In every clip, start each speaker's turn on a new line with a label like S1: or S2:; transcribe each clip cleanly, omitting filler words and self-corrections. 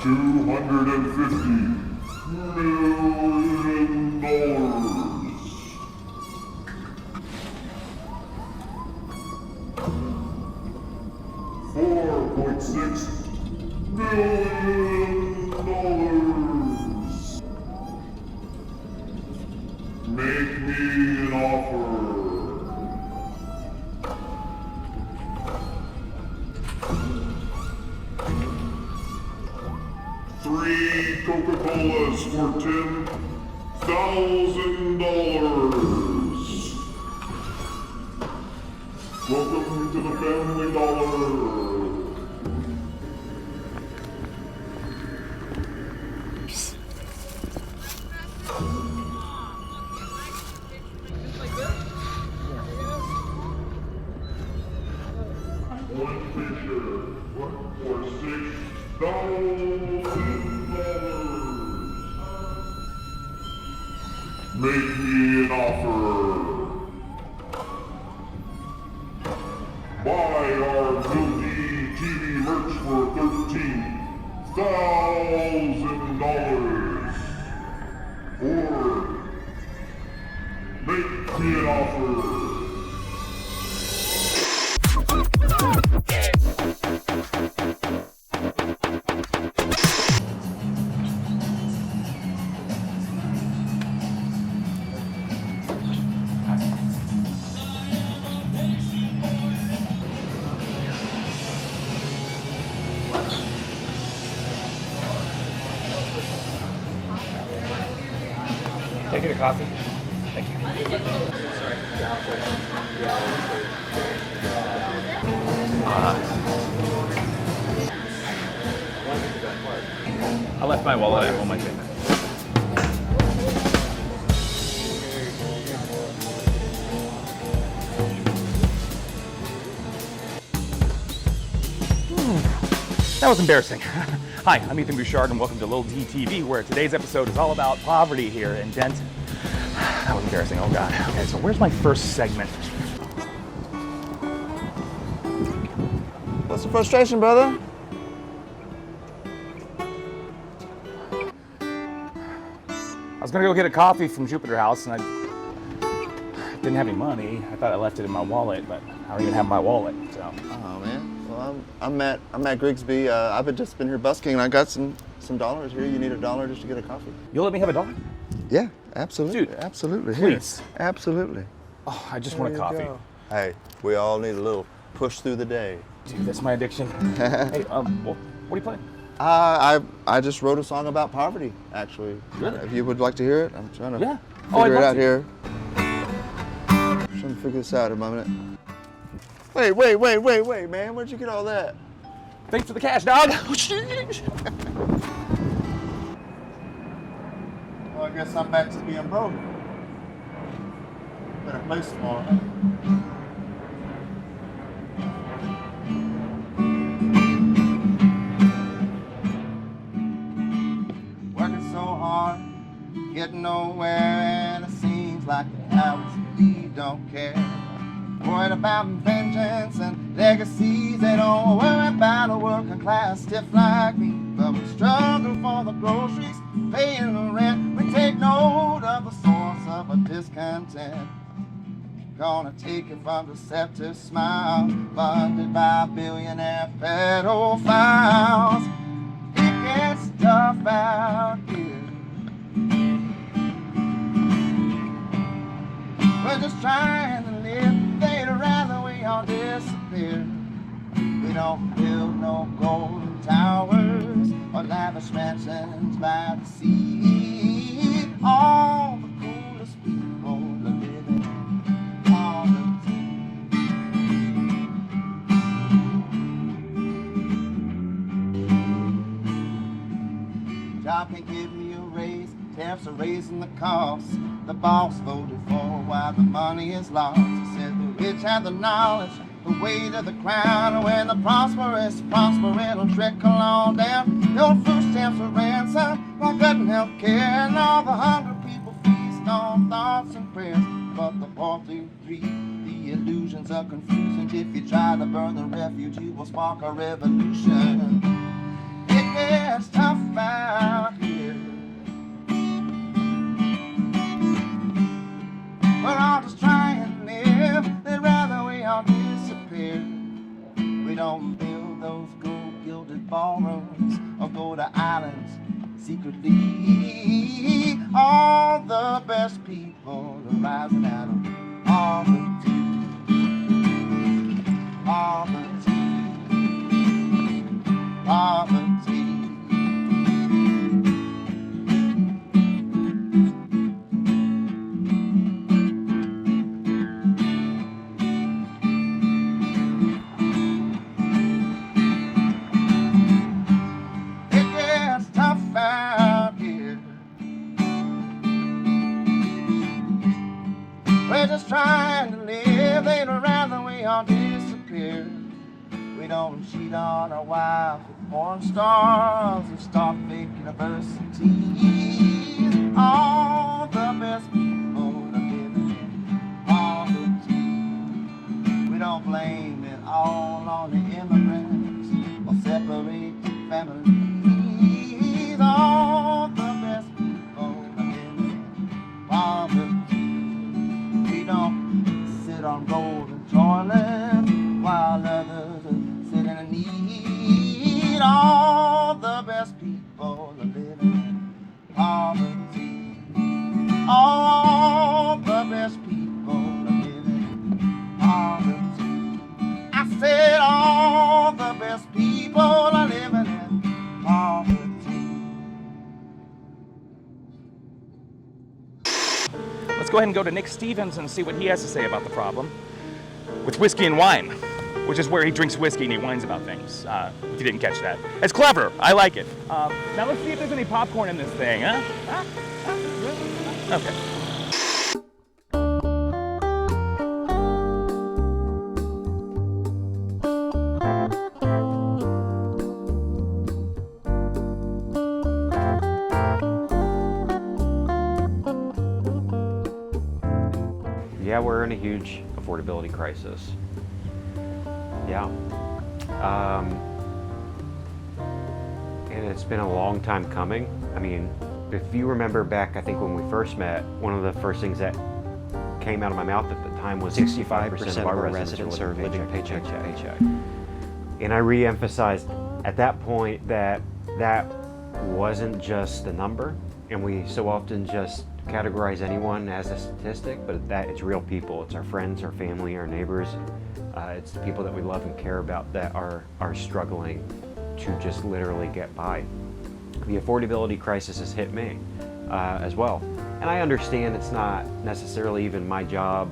S1: Make me an offer. Three Coca-Colas for $10,000. Welcome to the Family Dollar. One picture for $6,000. Make me an offer. Buy our Lil D TV merch for $13,000. Or make me an offer.
S2: Can I get a coffee? Thank you. I left my wallet at home, I think. That was embarrassing. Hi, I'm Ethan Bouchard and welcome to Lil D TV, where today's episode is all about poverty here in Denton. That was embarrassing, oh God. Okay, so where's my first segment?
S3: What's the frustration, brother?
S2: I was gonna go get a coffee from Jupiter House and I didn't have any money. I thought I left it in my wallet, but I don't even have my wallet, so.
S3: Oh man, well I'm at Grigsby. I've just been here busking and I got some dollars here. You need $1 just to get a coffee?
S2: You'll let me have $1?
S3: Yeah, absolutely.
S2: Dude,
S3: absolutely.
S2: please.
S3: Here. Absolutely.
S2: Oh, I just want a coffee.
S3: Hey, we all need a little push through the day.
S2: Dude, that's my addiction. Hey, what are you playing?
S3: I just wrote a song about poverty, actually.
S2: Really?
S3: If you would like to hear it, I'm trying to
S2: I'd
S3: figure it
S2: love
S3: out
S2: to.
S3: here. Trying to figure this out in a moment. Wait, man, where'd you get all that?
S2: Thanks for the cash, dog.
S3: Well, I guess I'm back to being broke. Better play some more. Working so hard, getting nowhere, and it seems like the hours we don't care. Worried about vengeance and legacies, they don't worry about a working class stiff like me. But we struggle for the groceries, paying the rent. We take note of the source of a discontent. Gonna take it from deceptive smiles, funded by billionaire pedophiles. It gets tough out here. We're just trying to live. They'd rather we all disappear. We don't build no golden towers or lavish mansions by the sea. All the coolest people are living on the job can't give me a raise. Tariffs are raising the costs. The boss voted for while the money is lost. He said the rich have the knowledge, the weight of the crown. And when the prosperous prosper, it'll trickle on down. No food stamps for ransom, while cutting health care. And all the hungry people feast on thoughts and prayers. But the poor do grieve, the illusions are confusing. If you try to burn the refuge, you will spark a revolution. It gets tough out here. We're all just trying to live, they'd rather we all disappear. We don't build those gold-gilded ballrooms or go to islands secretly. All the best people are rising out of poverty. Poverty. Poverty. It gets tough out here. We're just trying to live, they'd rather we all disappear. We don't cheat on our wives with porn stars and start fake universities. All the best people are living in poverty. We don't blame it all on the immigrants or separate families. All the best people are living in poverty. We don't sit on golden toilets while others are sitting in need. All the best people are living in poverty. All the best people are living in poverty. I said all the best people are living in poverty.
S2: Let's go ahead and go to Nick Stevens and see what he has to say about the problem with whiskey and wine, which is where he drinks whiskey and he whines about things, if you didn't catch that. It's clever. I like it. Now let's see if there's any popcorn in this thing, huh? Okay.
S4: Yeah, we're in a huge affordability crisis. Yeah. And it's been a long time coming. I mean, if you remember back, I think when we first met, one of the first things that came out of my mouth at the time was 65% of our residents are living paycheck to paycheck. And I re-emphasized at that point that that wasn't just a number, and we so often just categorize anyone as a statistic, but that it's real people. It's our friends, our family, our neighbors. It's the people that we love and care about that are struggling to just literally get by. The affordability crisis has hit me as well. And I understand it's not necessarily even my job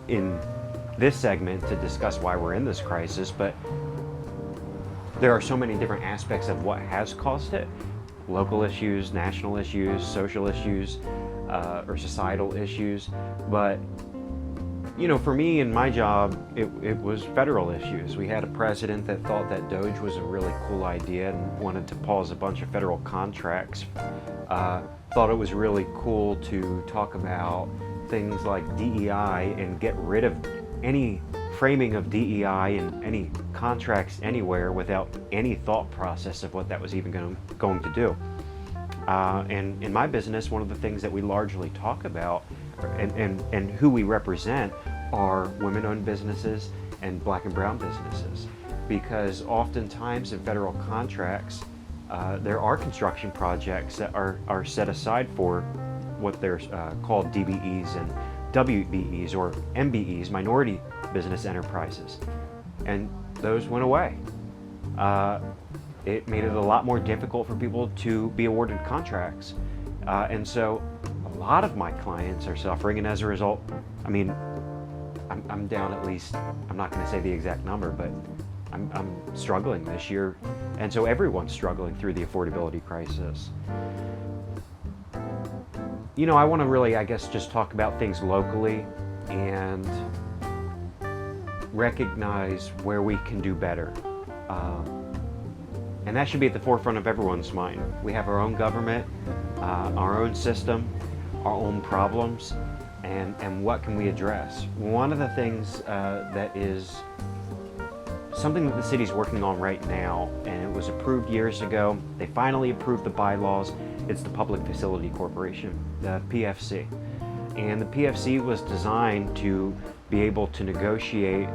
S4: in this segment to discuss why we're in this crisis, but there are so many different aspects of what has caused it. Local issues, national issues, social issues, or societal issues. But, you know, for me in my job, it was federal issues. We had a president that thought that Doge was a really cool idea and wanted to pause a bunch of federal contracts. Thought it was really cool to talk about things like DEI and get rid of any framing of DEI and any contracts anywhere without any thought process of what that was even going to do. And in my business, one of the things that we largely talk about and who we represent are women-owned businesses and black and brown businesses. Because oftentimes in federal contracts, there are construction projects that are set aside for what they're called DBEs and WBEs or MBEs, minority business enterprises. And those went away. It made it a lot more difficult for people to be awarded contracts. And so a lot of my clients are suffering, and as a result, I mean, I'm down at least, I'm not gonna say the exact number, but I'm struggling this year. And so everyone's struggling through the affordability crisis. You know, I wanna really, I guess, just talk about things locally and recognize where we can do better. And that should be at the forefront of everyone's mind. We have our own government, our own system, our own problems, and what can we address? One of the things that is something that the city's working on right now, and it was approved years ago. They finally approved the bylaws. It's the Public Facility Corporation, the PFC. And the PFC was designed to be able to negotiate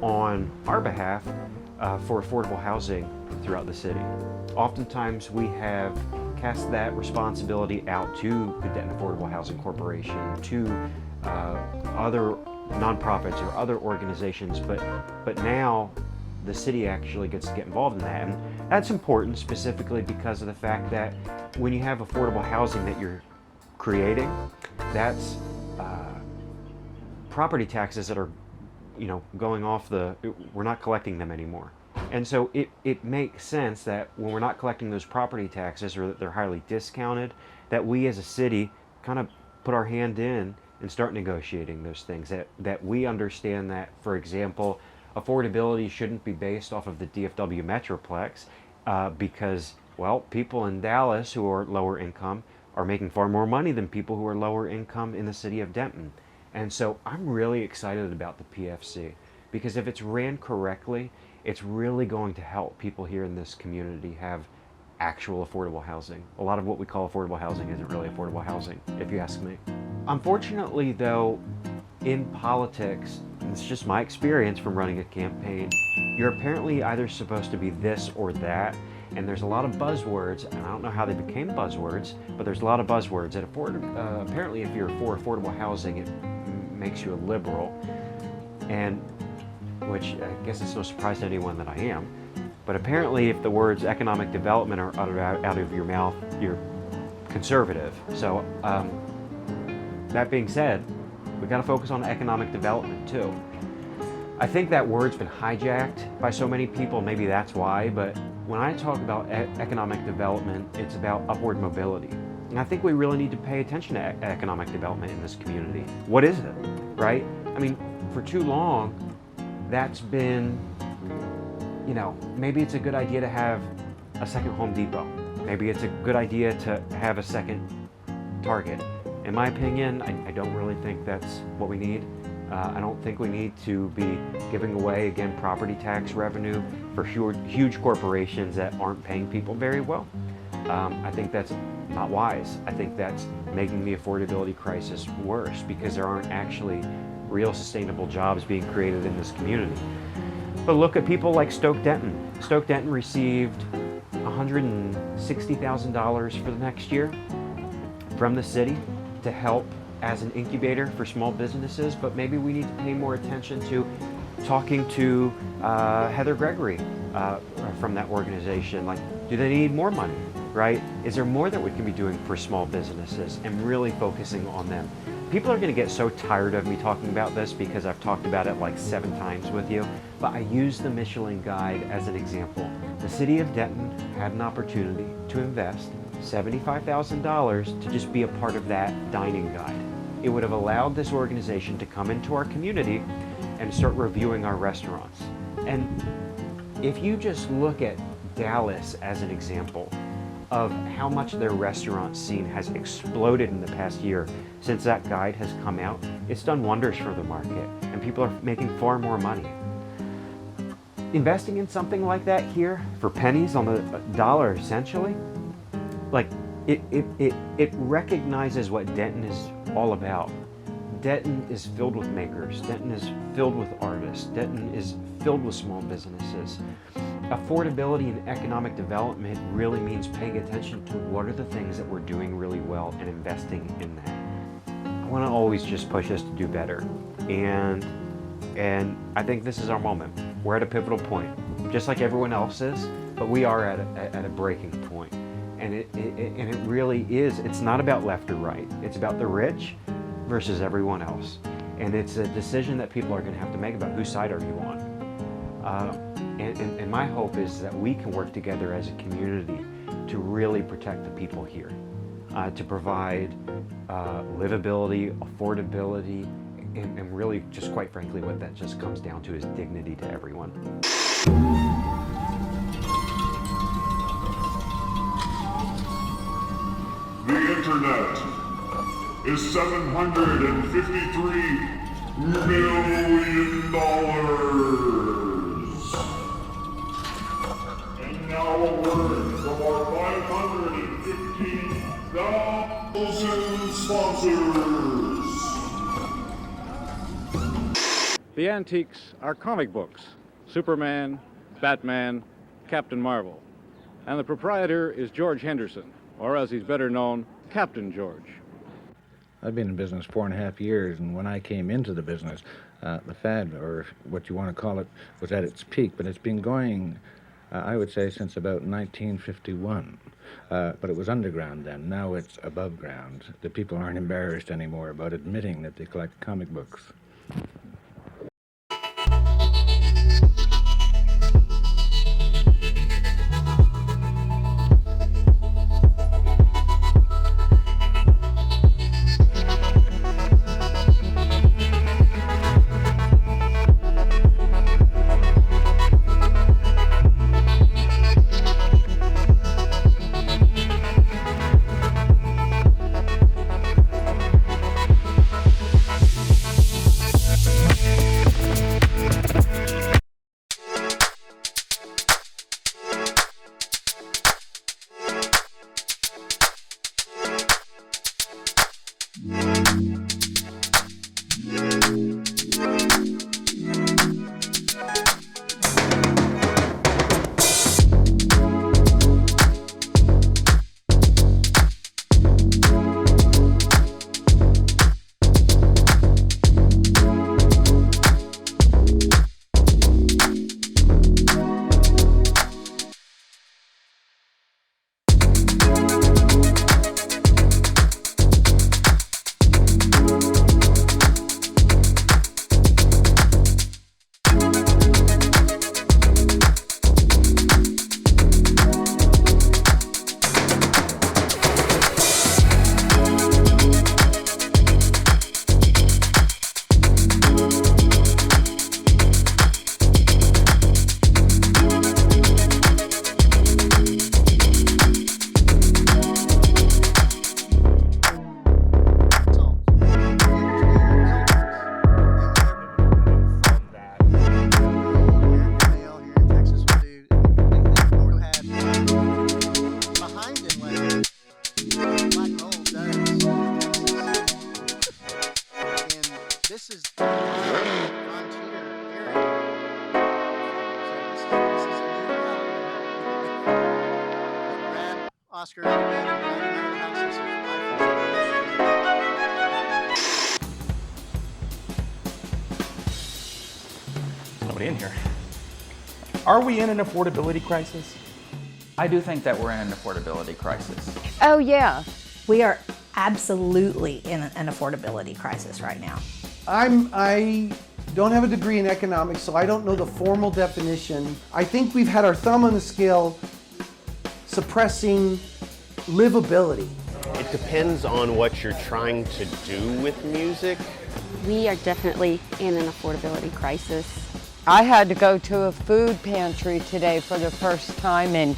S4: on our behalf for affordable housing throughout the city. Oftentimes we have cast that responsibility out to the Denton Affordable Housing Corporation, to other nonprofits or other organizations, but now the city actually gets to get involved in that. And that's important specifically because of the fact that when you have affordable housing that you're creating, that's property taxes that are, going off we're not collecting them anymore. And so it makes sense that when we're not collecting those property taxes, or that they're highly discounted, that we as a city kind of put our hand in and start negotiating those things, that we understand that, for example, affordability shouldn't be based off of the DFW Metroplex because, well, people in Dallas who are lower income are making far more money than people who are lower income in the city of Denton. And so I'm really excited about the PFC because if it's ran correctly, it's really going to help people here in this community have actual affordable housing. A lot of what we call affordable housing isn't really affordable housing, if you ask me. Unfortunately, though, in politics, and it's just my experience from running a campaign, you're apparently either supposed to be this or that, and there's a lot of buzzwords, and I don't know how they became buzzwords, but there's a lot of buzzwords. Apparently, if you're for affordable housing, it makes you a liberal, and which I guess it's no surprise to anyone that I am. But apparently, if the words economic development are uttered out of your mouth, you're conservative. So that being said, we got to focus on economic development too. I think that word's been hijacked by so many people, maybe that's why, but when I talk about economic development, it's about upward mobility. And I think we really need to pay attention to economic development in this community. What is it, right? I mean, for too long, that's been, maybe it's a good idea to have a second Home Depot. Maybe it's a good idea to have a second Target. In my opinion, I don't really think that's what we need. I don't think we need to be giving away, again, property tax revenue for huge corporations that aren't paying people very well. I think that's not wise. I think that's making the affordability crisis worse because there aren't actually real sustainable jobs being created in this community. But look at people like Stoke Denton. Stoke Denton received $160,000 for the next year from the city to help as an incubator for small businesses, but maybe we need to pay more attention to talking to Heather Gregory from that organization. Like, do they need more money, right? Is there more that we can be doing for small businesses and really focusing on them? People are going to get so tired of me talking about this because I've talked about it like 7 times with you, but I use the Michelin Guide as an example. The city of Denton had an opportunity to invest $75,000 to just be a part of that dining guide. It would have allowed this organization to come into our community and start reviewing our restaurants. And if you just look at Dallas as an example of how much their restaurant scene has exploded in the past year since that guide has come out, it's done wonders for the market and people are making far more money. Investing in something like that here for pennies on the dollar essentially, like it recognizes what Denton is all about. Denton is filled with makers. Denton is filled with artists. Denton is filled with small businesses. Affordability and economic development really means paying attention to what are the things that we're doing really well and investing in that. I want to always just push us to do better. And I think this is our moment. We're at a pivotal point, just like everyone else is, but we are at a breaking point. And it really is, it's not about left or right. It's about the rich versus everyone else. And it's a decision that people are going to have to make about whose side are you on. And my hope is that we can work together as a community to really protect the people here, to provide livability, affordability, and really just quite frankly what that just comes down to is dignity to everyone.
S1: The internet is $753 million. now a word from our 515,000 sponsors.
S5: The antiques are comic books, Superman, Batman, Captain Marvel. And the proprietor is George Henderson, or as he's better known, Captain George.
S6: I've been in business 4.5 years, and when I came into the business, the fad, or what you want to call it, was at its peak, but it's been going, I would say, since about 1951. But it was underground then. Now it's above ground. The people aren't embarrassed anymore about admitting that they collect comic books.
S7: Oscar out of bed and ran out of the house and said,
S2: There's nobody in here. Are we in an affordability crisis?
S8: I do think that we're in an affordability crisis.
S9: Oh yeah, we are absolutely in an affordability crisis right now.
S10: I don't have a degree in economics, so I don't know the formal definition. I think we've had our thumb on the scale suppressing livability.
S11: It depends on what you're trying to do with music.
S12: We are definitely in an affordability crisis.
S13: I had to go to a food pantry today for the first time in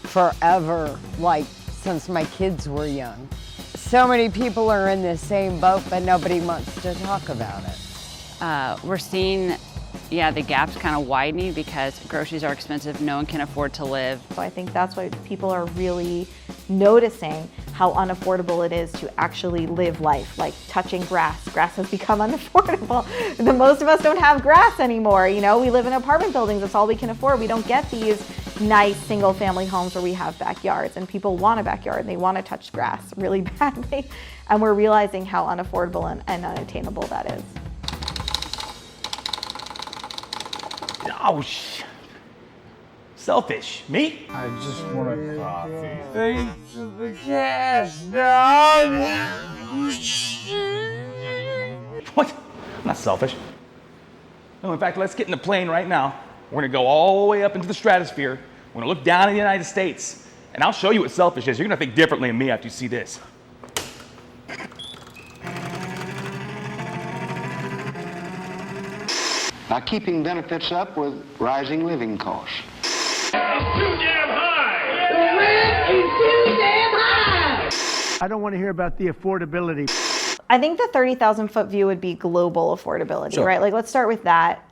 S13: forever, like since my kids were young. So many people are in the same boat, but nobody wants to talk about it.
S12: We're seeing, the gap's kind of widening because groceries are expensive, no one can afford to live.
S14: So I think that's why people are really noticing how unaffordable it is to actually live life, like touching grass. Grass has become unaffordable. Most of us don't have grass anymore, we live in apartment buildings, that's all we can afford. We don't get these nice single family homes where we have backyards, and people want a backyard and they want to touch grass really badly. And we're realizing how unaffordable and unattainable that is.
S2: Oh, selfish. Me?
S15: I just want a coffee.
S13: Thanks for the cash, dog.
S2: What? I'm not selfish. No, in fact, let's get in the plane right now. We're gonna go all the way up into the stratosphere. We're gonna look down at the United States, and I'll show you what selfish is. You're gonna think differently of me after you see this.
S16: By keeping benefits up with rising living costs.
S1: It's too damn high!
S17: The rent is too damn high!
S10: I don't want to hear about the affordability.
S14: I think the 30,000-foot view would be global affordability,
S2: Sure.
S14: right? Like, let's start with that.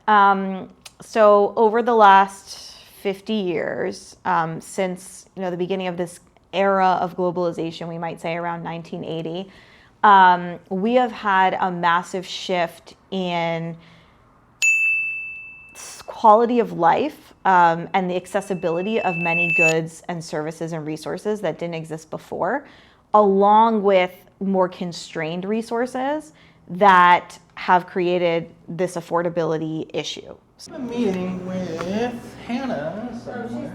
S14: So over the last 50 years, since the beginning of this era of globalization, we might say around 1980, we have had a massive shift in quality of life and the accessibility of many goods and services and resources that didn't exist before, along with more constrained resources that have created this affordability issue.
S18: I'm meeting with Hannah somewhere.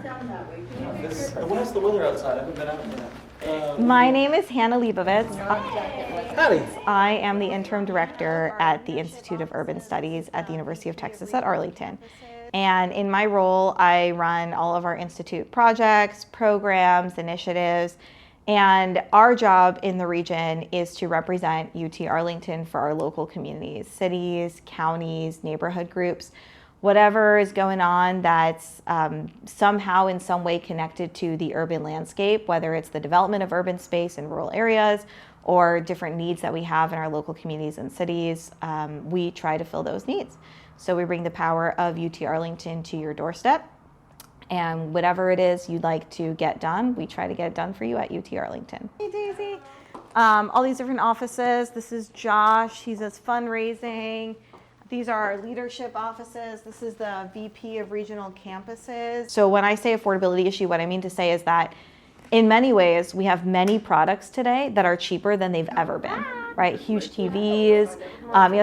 S18: What's the weather outside? I haven't been out yet.
S14: My name is Hannah Leibovitz.
S18: Howdy.
S14: I am the interim director at the Institute of Urban Studies at the University of Texas at Arlington. And in my role, I run all of our institute projects, programs, initiatives, and our job in the region is to represent UT Arlington for our local communities, cities, counties, neighborhood groups, whatever is going on that's somehow in some way connected to the urban landscape, whether it's the development of urban space in rural areas or different needs that we have in our local communities and cities, we try to fill those needs. So we bring the power of UT Arlington to your doorstep. And whatever it is you'd like to get done, we try to get it done for you at UT Arlington. Hey, Daisy. All these different offices. This is Josh. He does fundraising. These are our leadership offices. This is the VP of regional campuses. So when I say affordability issue, what I mean to say is that in many ways, we have many products today that are cheaper than they've ever been, right? Huge TVs.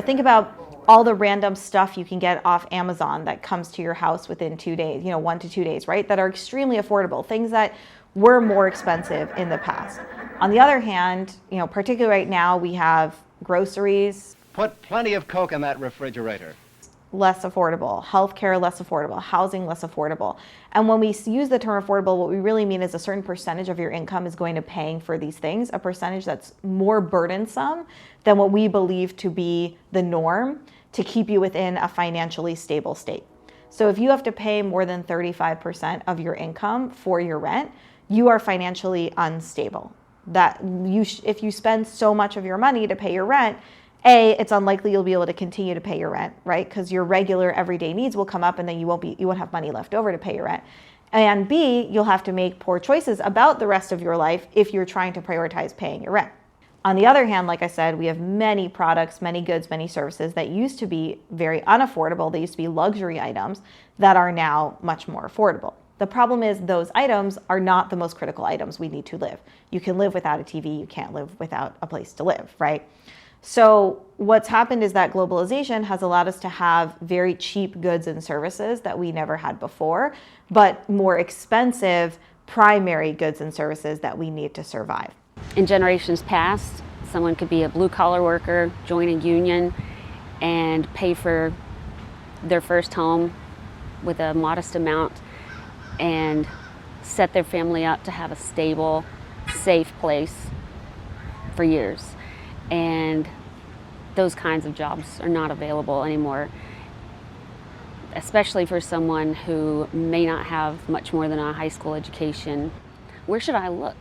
S14: Think about all the random stuff you can get off Amazon that comes to your house within 2 days, 1 to 2 days, right? That are extremely affordable, things that were more expensive in the past. On the other hand, particularly right now, we have groceries.
S16: Put plenty of Coke in that refrigerator.
S14: Less affordable, healthcare less affordable, housing less affordable. And when we use the term affordable, what we really mean is a certain percentage of your income is going to paying for these things, a percentage that's more burdensome than what we believe to be the norm to keep you within a financially stable state. So if you have to pay more than 35% of your income for your rent, you are financially unstable. If you spend so much of your money to pay your rent, A, it's unlikely you'll be able to continue to pay your rent, right? Because your regular everyday needs will come up and then you won't have money left over to pay your rent. And B, you'll have to make poor choices about the rest of your life if you're trying to prioritize paying your rent. On the other hand, like I said, we have many products, many goods, many services that used to be very unaffordable. They used to be luxury items that are now much more affordable. The problem is those items are not the most critical items we need to live. You can live without a TV, you can't live without a place to live, right? So what's happened is that globalization has allowed us to have very cheap goods and services that we never had before, but more expensive primary goods and services that we need to survive.
S12: In generations past, someone could be a blue-collar worker, join a union, and pay for their first home with a modest amount and set their family up to have a stable, safe place for years. And those kinds of jobs are not available anymore, especially for someone who may not have much more than a high school education. Where should I look?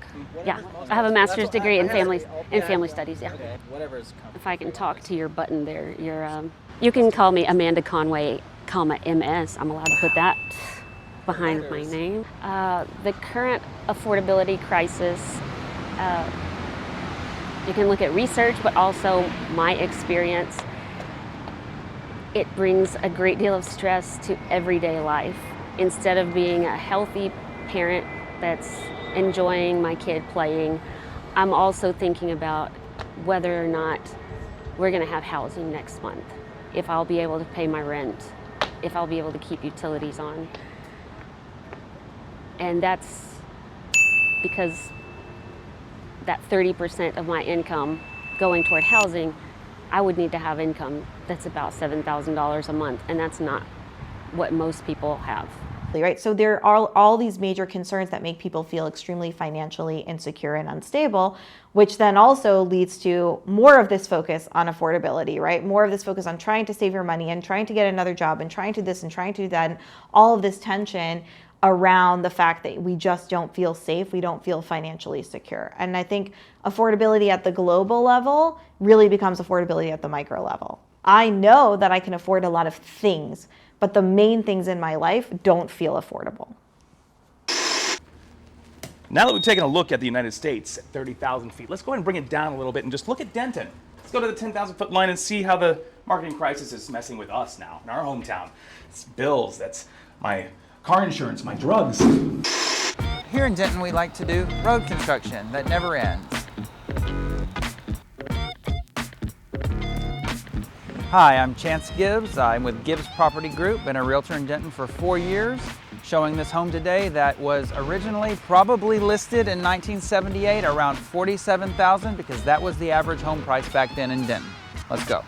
S12: Yeah, I have a master's degree in family studies. Yeah.
S18: Okay. Whatever is comfortable.
S12: If I can talk to your button there, you can call me Amanda Conway, MS. I'm allowed to put that behind my name. The current affordability crisis. You can look at research, but also my experience. It brings a great deal of stress to everyday life. Instead of being a healthy parent that's enjoying my kid playing, I'm also thinking about whether or not we're gonna have housing next month, if I'll be able to pay my rent, if I'll be able to keep utilities on. And that's because that 30% of my income going toward housing, I would need to have income that's about $7,000 a month, and that's not what most people have.
S14: Right? So there are all these major concerns that make people feel extremely financially insecure and unstable, which then also leads to more of this focus on affordability, right? More of this focus on trying to save your money and trying to get another job and trying to this and trying to do that, and all of this tension around the fact that we just don't feel safe, we don't feel financially secure. And I think affordability at the global level really becomes affordability at the micro level. I know that I can afford a lot of things, but the main things in my life don't feel affordable.
S2: Now that we've taken a look at the United States at 30,000 feet, let's go ahead and bring it down a little bit and just look at Denton. Let's go to the 10,000 foot line and see how the marketing crisis is messing with us now in our hometown. It's bills, that's my car insurance, my drugs.
S8: Here in Denton, we like to do road construction that never ends. Hi, I'm Chance Gibbs. I'm with Gibbs Property Group, been a realtor in Denton for 4 years, showing this home today that was originally probably listed in 1978 around $47,000 because that was the average home price back then in Denton. Let's go.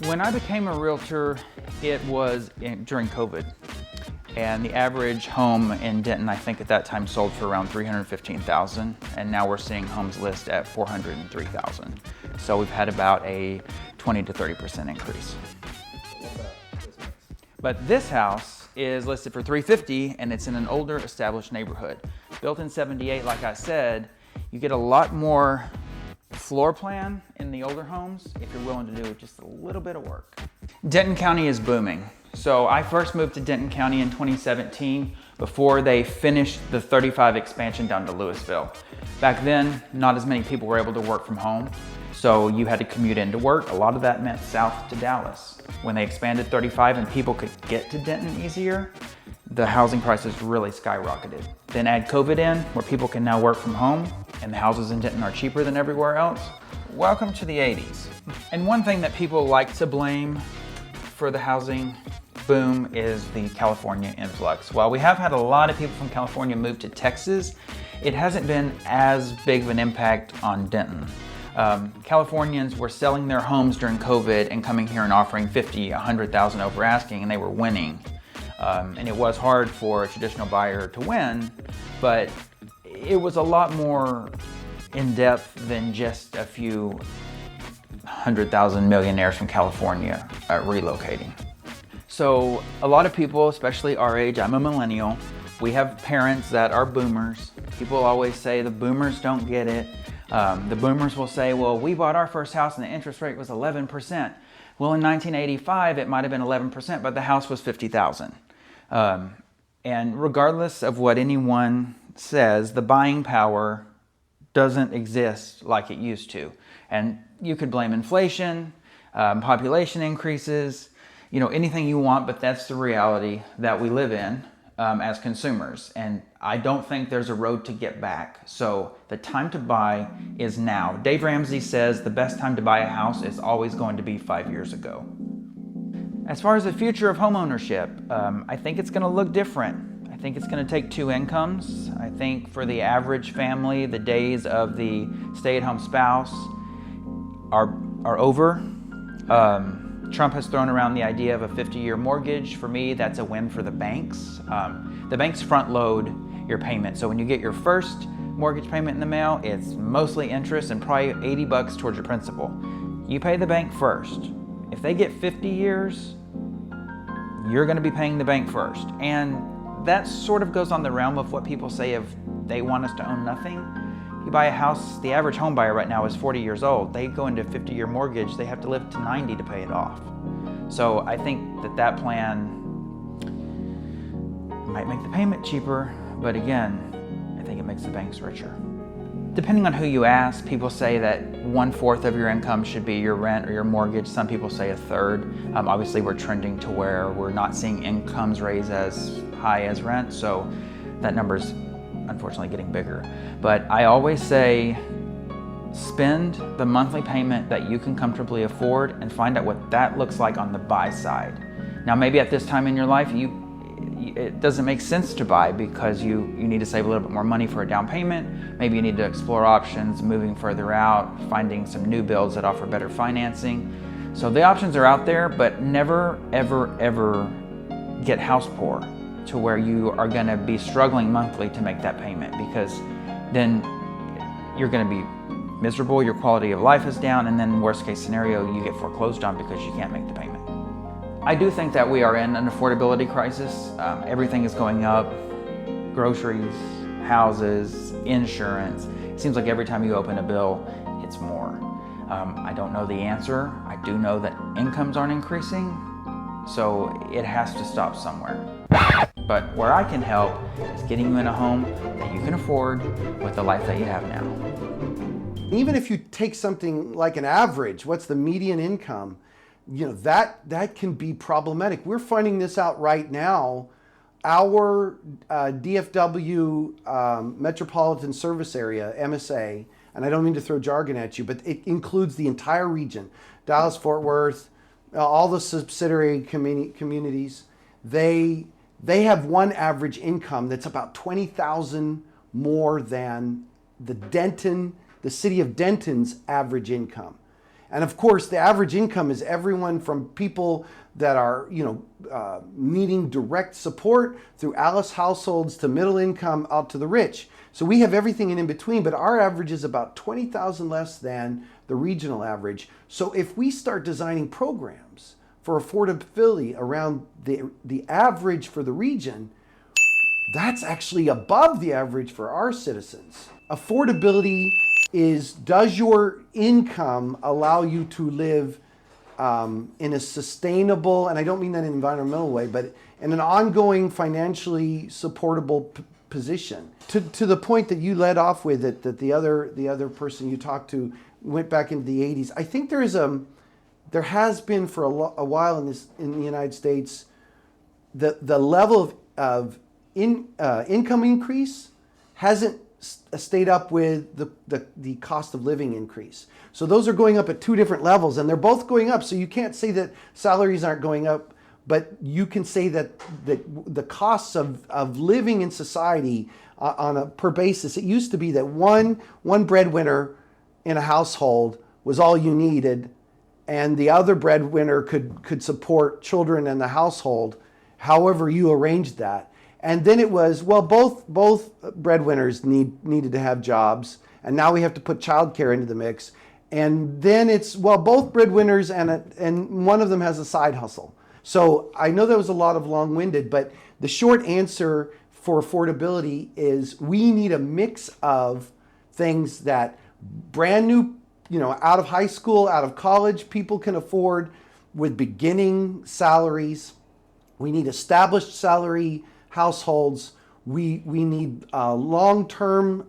S8: When I became a realtor, it was during COVID. And the average home in Denton, I think at that time, sold for around $315,000, and now we're seeing homes list at $403,000. So we've had about a 20 to 30% increase. But this house is listed for $350,000, and it's in an older, established neighborhood. Built in '78, like I said, you get a lot more floor plan in the older homes if you're willing to do just a little bit of work. Denton County is booming. So I first moved to Denton County in 2017 before they finished the 35 expansion down to Louisville. Back then, not as many people were able to work from home, so you had to commute into work. A lot of that meant south to Dallas. When they expanded 35 and people could get to Denton easier, the housing prices really skyrocketed. Then add COVID in, where people can now work from home, and the houses in Denton are cheaper than everywhere else. Welcome to the 80s. And one thing that people like to blame for the housing boom is the California influx. While we have had a lot of people from California move to Texas, it hasn't been as big of an impact on Denton. Californians were selling their homes during COVID and coming here and offering $50,000, $100,000 over asking, and they were winning. And it was hard for a traditional buyer to win, but it was a lot more in depth than just a few 100,000 millionaires from California relocating. So a lot of people, especially our age, I'm a millennial, we have parents that are boomers. People always say the boomers don't get it. The boomers will say, well, we bought our first house and the interest rate was 11%. Well, in 1985, it might have been 11%, but the house was $50,000. And regardless of what anyone says, the buying power doesn't exist like it used to. And you could blame inflation, population increases, you know, anything you want, but that's the reality that we live in as consumers. And I don't think there's a road to get back. So the time to buy is now. Dave Ramsey says the best time to buy a house is always going to be 5 years ago. As far as the future of homeownership, I think it's going to look different. I think it's going to take two incomes. I think for the average family, the days of the stay-at-home spouse are over. Trump has thrown around the idea of a 50-year mortgage. For me, that's a win for the banks. The banks front load your payment. So when you get your first mortgage payment in the mail, it's mostly interest and probably $80 towards your principal. You pay the bank first. If they get 50 years, you're going to be paying the bank first. And that sort of goes on the realm of what people say if they want us to own nothing. You buy a house, the average home buyer right now is 40 years old. They go into a 50-year mortgage, they have to live to 90 to pay it off. So I think that plan might make the payment cheaper, but again, I think it makes the banks richer. Depending on who you ask, people say that 1/4 of your income should be your rent or your mortgage. Some people say 1/3. Obviously, we're trending to where we're not seeing incomes raise as high as rent, so that number's unfortunately getting bigger. But I always say, spend the monthly payment that you can comfortably afford and find out what that looks like on the buy side. Now, maybe at this time in your life, it doesn't make sense to buy because you need to save a little bit more money for a down payment. Maybe you need to explore options, moving further out, finding some new builds that offer better financing. So the options are out there, but never, ever, ever get house poor to where you are going to be struggling monthly to make that payment, because then you're going to be miserable, your quality of life is down, and then worst case scenario, you get foreclosed on because you can't make the payment. I do think that we are in an affordability crisis. Everything is going up, groceries, houses, insurance. It seems like every time you open a bill, it's more. I don't know the answer. I do know that incomes aren't increasing, so it has to stop somewhere. But where I can help is getting you in a home that you can afford with the life that you have now.
S10: Even if you take something like an average, what's the median income, you know, that can be problematic. We're finding this out right now. Our DFW Metropolitan Service Area, MSA, and I don't mean to throw jargon at you, but it includes the entire region, Dallas, Fort Worth, all the subsidiary communities. They have one average income that's about $20,000 more than the city of Denton's average income. And of course, the average income is everyone from people that are, needing direct support through Alice households to middle income out to the rich. So we have everything in between, but our average is about $20,000 less than the regional average. So if we start designing programs for affordability around the average for the region, that's actually above the average for our citizens. Affordability is, does your income allow you to live in a sustainable, and I don't mean that in an environmental way, but in an ongoing financially supportable position? To the point that you led off with, that the other person you talked to went back into the 80s. I think there has been for a while in the United States, the level of income increase hasn't stayed up with the cost of living increase. So those are going up at two different levels, and they're both going up. So you can't say that salaries aren't going up, but you can say that the costs of living in society on a per basis, it used to be that one breadwinner in a household was all you needed, and the other breadwinner could support children in the household, however you arranged that. And then it was, well, both breadwinners needed to have jobs, and now we have to put childcare into the mix. And then it's, well, both breadwinners and one of them has a side hustle. So I know that was a lot of long-winded, but the short answer for affordability is we need a mix of things that brand new, out of high school, out of college, people can afford with beginning salaries. We need established salary households. We need long-term,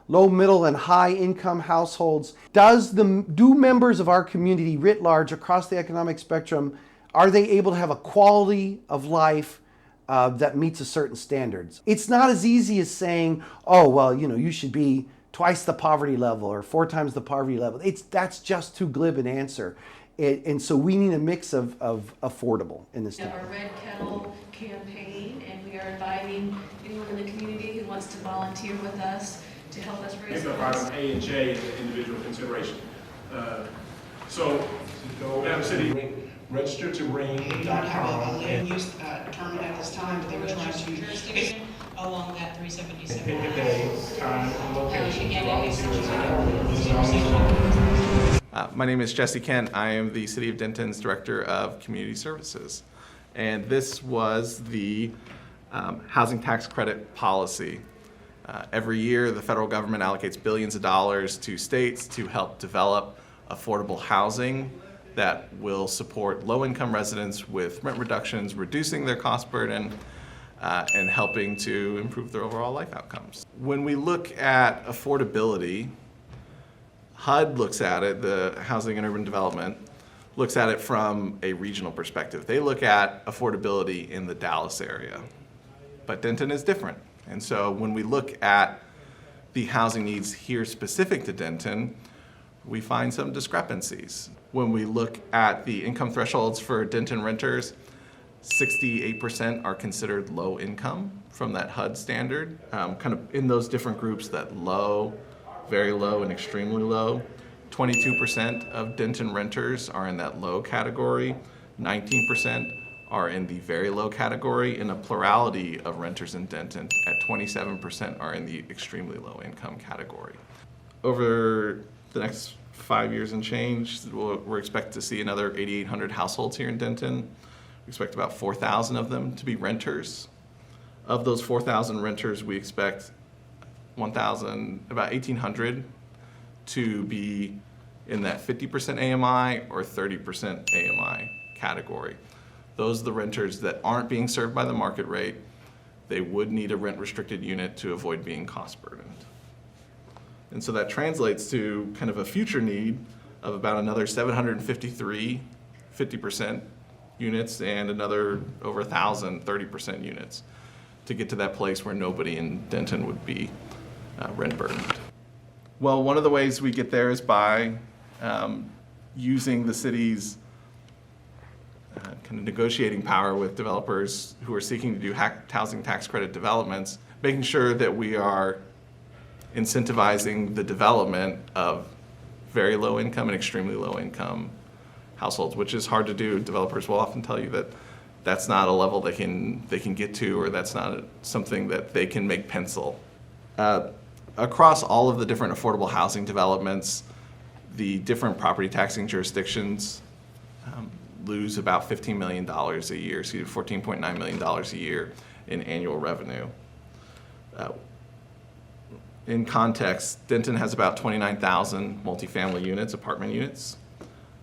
S10: low, middle, and high income households. Do members of our community writ large across the economic spectrum, are they able to have a quality of life that meets a certain standards? It's not as easy as saying, oh, well, you should be twice the poverty level or 4 times the poverty level. That's just too glib an answer. And so we need a mix of affordable in this town.
S19: We have our Red Kettle campaign, and we are inviting anyone in the community who wants to volunteer with us to help us raise funds.
S20: Item A and J is an individual consideration. So, Madam City, register to ring.
S21: We don't have a land use term at this time, but they were trying to
S19: jurisdiction along that 377.
S20: Pick a day, time, and location.
S22: My name is Jesse Kent. I am the City of Denton's Director of Community Services. And this was the housing tax credit policy. Every year, the federal government allocates billions of dollars to states to help develop affordable housing that will support low-income residents with rent reductions, reducing their cost burden, and helping to improve their overall life outcomes. When we look at affordability, HUD looks at it, the Housing and Urban Development, looks at it from a regional perspective. They look at affordability in the Dallas area, but Denton is different. And so when we look at the housing needs here specific to Denton, we find some discrepancies. When we look at the income thresholds for Denton renters, 68% are considered low income from that HUD standard, kind of in those different groups, that low, very low, and extremely low. 22% of Denton renters are in that low category. 19% are in the very low category, and a plurality of renters in Denton at 27% are in the extremely low income category. Over the next 5 years and change, we're expected to see another 8,800 households here in Denton. We expect about 4,000 of them to be renters. Of those 4,000 renters, we expect about 1,800 to be in that 50% AMI or 30% AMI category. Those are the renters that aren't being served by the market rate. They would need a rent restricted unit to avoid being cost burdened. And so that translates to kind of a future need of about another 753 50% units and another over 1,000 30% units to get to that place where nobody in Denton would be rent burdened. Well, one of the ways we get there is by using the city's kind of negotiating power with developers who are seeking to do housing tax credit developments, making sure that we are incentivizing the development of very low income and extremely low income households, which is hard to do. Developers will often tell you that that's not a level they can get to, or that's not something that they can make pencil. Across all of the different affordable housing developments, the different property taxing jurisdictions lose about $15 million a year, $14.9 million a year in annual revenue. In context, Denton has about 29,000 multifamily units, apartment units.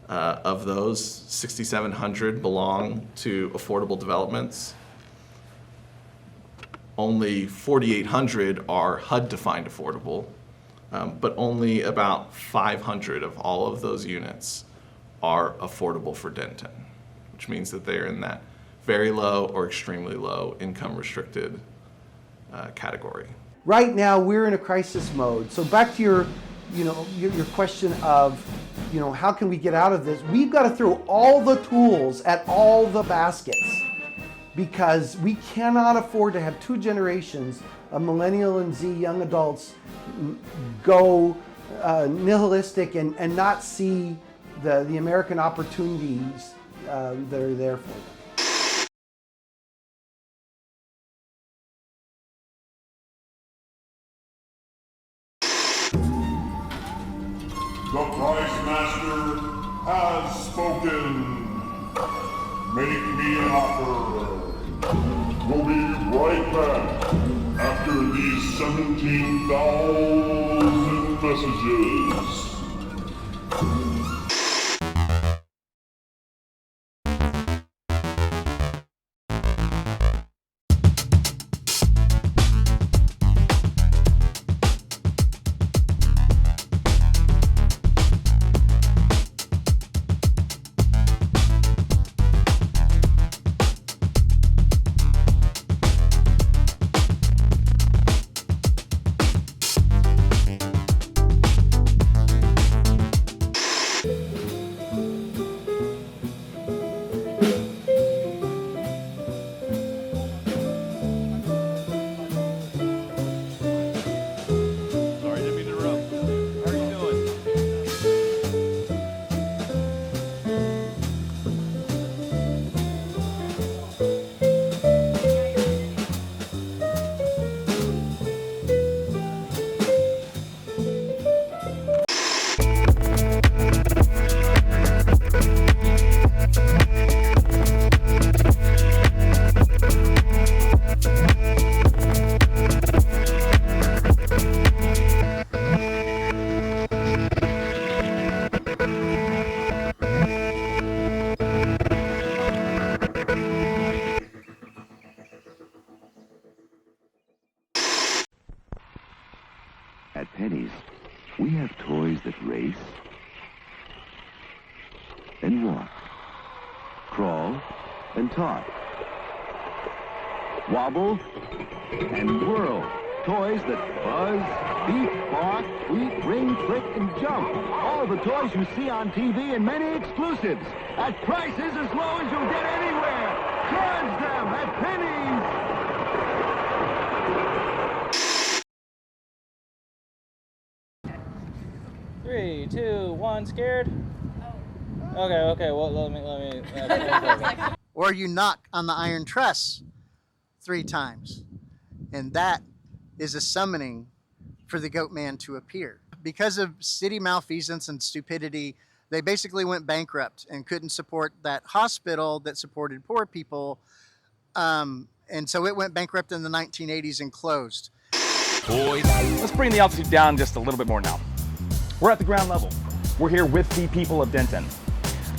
S22: Of those, 6,700 belong to affordable developments. Only 4,800 are HUD-defined affordable, but only about 500 of all of those units are affordable for Denton, which means that they're in that very low or extremely low income restricted category.
S10: Right now, we're in a crisis mode. So back to your question of, how can we get out of this? We've got to throw all the tools at all the baskets, because we cannot afford to have two generations of millennial and Z young adults go nihilistic and not see the American opportunities that are there for them.
S1: The PRICEMASTER has spoken. Make me an offer. We'll be right back after these 17,000 messages.
S3: At Penny's, we have toys that race and walk, crawl and talk, wobble and whirl. Toys that buzz, beep, bark, squeak, ring, click, and jump. All the toys you see on TV and many exclusives at prices as low as you'll get anywhere. Charge them at Penny's.
S18: 3, 2, 1, scared? Okay, well, let me.
S7: Or you knock on the iron truss 3 times, and that is a summoning for the goat man to appear. Because of city malfeasance and stupidity, they basically went bankrupt and couldn't support that hospital that supported poor people. And so it went bankrupt in the 1980s and closed.
S2: Boys, let's bring the altitude down just a little bit more now. We're at the ground level. We're here with the people of Denton.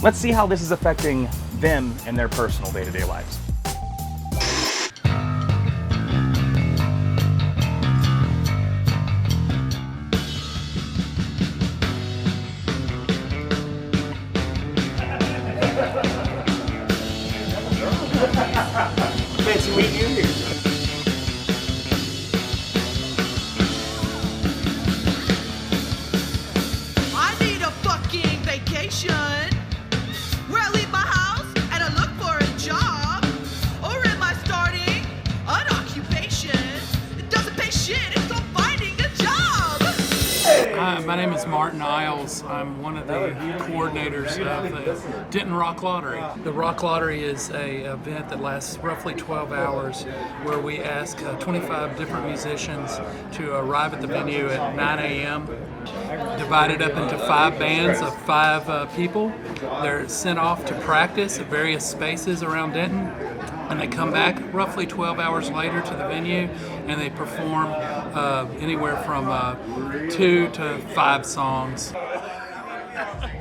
S2: Let's see how this is affecting them in their personal day-to-day lives.
S11: Fancy meeting you here.
S17: I need a fucking vacation. Where I leave my house and I look for a job. Or am I starting an occupation? It doesn't pay shit, it's called finding a job.
S4: Hi, my name is Martin Isles. I'm one of the coordinators of the Denton Rock Lottery. The Rock Lottery is an event that lasts roughly 12 hours where we ask 25 different musicians to arrive at the venue at 9 a.m. divided up into 5 bands of 5 people. They're sent off to practice at various spaces around Denton, and they come back roughly 12 hours later to the venue and they perform anywhere from 2 to 5 songs.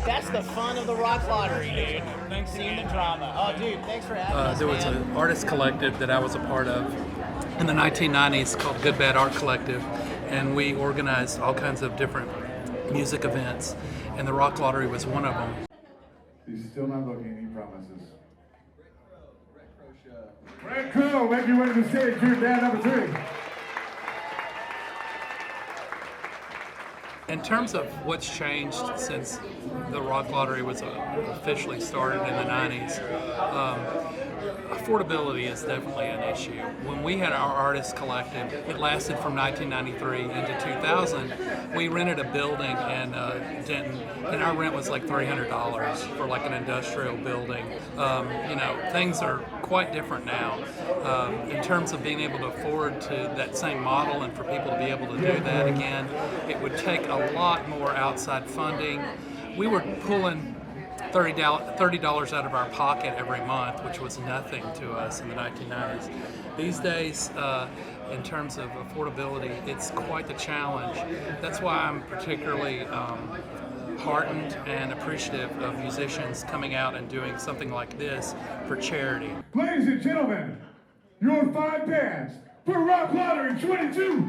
S18: That's the fun of the Rock Lottery, dude. Thanks, seeing the drama. Oh, dude, thanks for having us.
S4: There was
S18: man.
S4: an artist collective that I was a part of in the 1990s called Good Bad Art Collective, and we organized all kinds of different music events, and the Rock Lottery was one of them.
S15: He's still not looking, he promises. Brad Crow, make your way to the stage, your dad number 3.
S4: In terms of what's changed since the Rock Lottery was officially started in the 90s, affordability is definitely an issue. When we had our artist collective, it lasted from 1993 into 2000. We rented a building in Denton, and our rent was like $300 for like an industrial building. You know, things are quite different now. In terms of being able to afford to that same model and for people to be able to do that again, it would take a lot more outside funding. We were pulling $30 out of our pocket every month, which was nothing to us in the 1990s. These days, in terms of affordability, it's quite the challenge. That's why I'm particularly heartened and appreciative of musicians coming out and doing something like this for charity.
S15: Ladies and gentlemen, your 5 bands for Rock Lottery 22.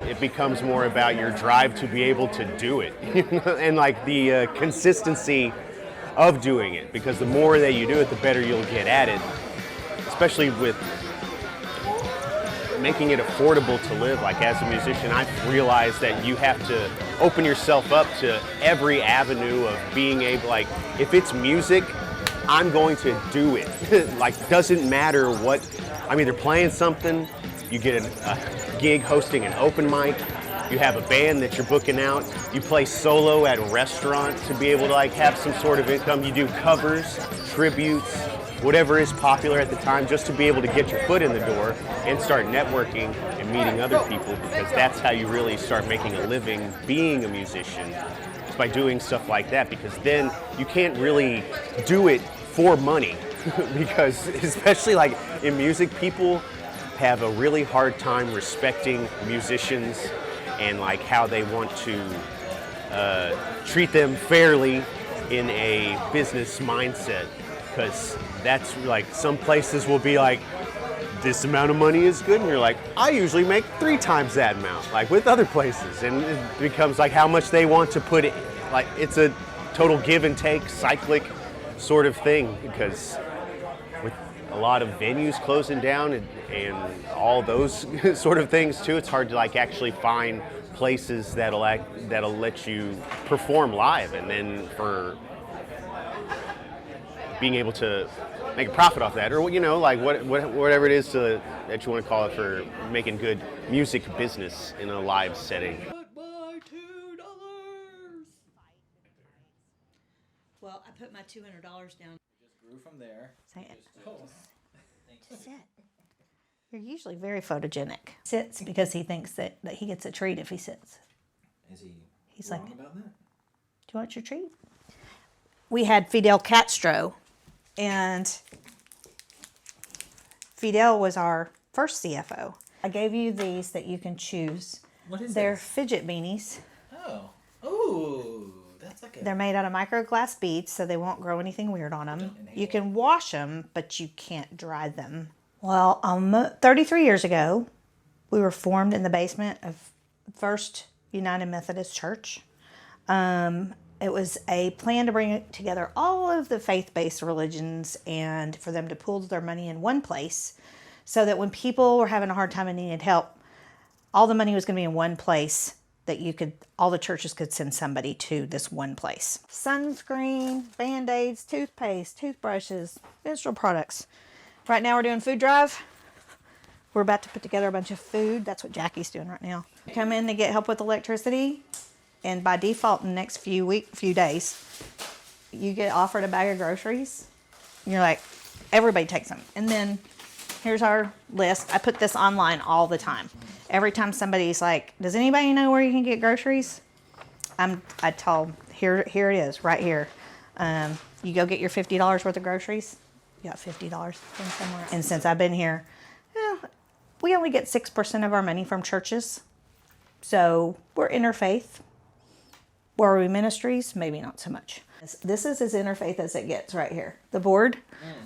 S11: It becomes more about your drive to be able to do it and like the consistency of doing it, because the more that you do it, the better you'll get at it, especially with making it affordable to live. Like as a musician, I've realized that you have to open yourself up to every avenue of being able, like if it's music, I'm going to do it. Like doesn't matter what, I'm either playing something, you get a gig hosting an open mic, you have a band that you're booking out, you play solo at a restaurant to be able to like have some sort of income, you do covers, tributes, whatever is popular at the time, just to be able to get your foot in the door and start networking and meeting other people, because that's how you really start making a living being a musician. It's by doing stuff like that, because then you can't really do it for money because especially like in music, people have a really hard time respecting musicians and like how they want to treat them fairly in a business mindset, because that's like some places will be like, this amount of money is good, and you're like, I usually make 3 times that amount, like with other places, and it becomes like how much they want to put it, like it's a total give and take cyclic sort of thing, because with a lot of venues closing down and all those sort of things too, it's hard to like actually find places that'll let you perform live, and then for being able to make a profit off that, or you know, like whatever it is that you want to call it, for making good music business in a live setting.
S9: Well, I put my $200 down.
S18: Just grew from there.
S9: Just sit. You're usually very photogenic. Sits because he thinks that he gets a treat if he sits.
S18: Is he
S9: He's
S18: wrong
S9: like,
S18: about that?
S9: do you want your treat? We had Fidel Castro, and Fidel was our first CFO. I gave you these that you can choose.
S18: What is
S9: They're
S18: this?
S9: fidget beanies.
S18: Oh. Ooh. That's like a...
S9: They're made out of micro glass beads, so they won't grow anything weird on them. You can wash them, but you can't dry them. Well, 33 years ago, we were formed in the basement of First United Methodist Church. It was a plan to bring together all of the faith-based religions and for them to pool their money in one place so that when people were having a hard time and needed help, all the money was going to be in one place that all the churches could send somebody to this one place. Sunscreen, Band-Aids, toothpaste, toothbrushes, menstrual products. Right now we're doing food drive. We're about to put together a bunch of food. That's what Jackie's doing right now. Come in to get help with electricity, and by default in the next few days, you get offered a bag of groceries. You're like, everybody takes them. And then here's our list. I put this online all the time. Every time somebody's like, does anybody know where you can get groceries? I tell them, here it is, right here. You go get your $50 worth of groceries. You got $50 from somewhere. And since I've been here, we only get 6% of our money from churches. So we're interfaith. Were we ministries? Maybe not so much. This is as interfaith as it gets right here. The board,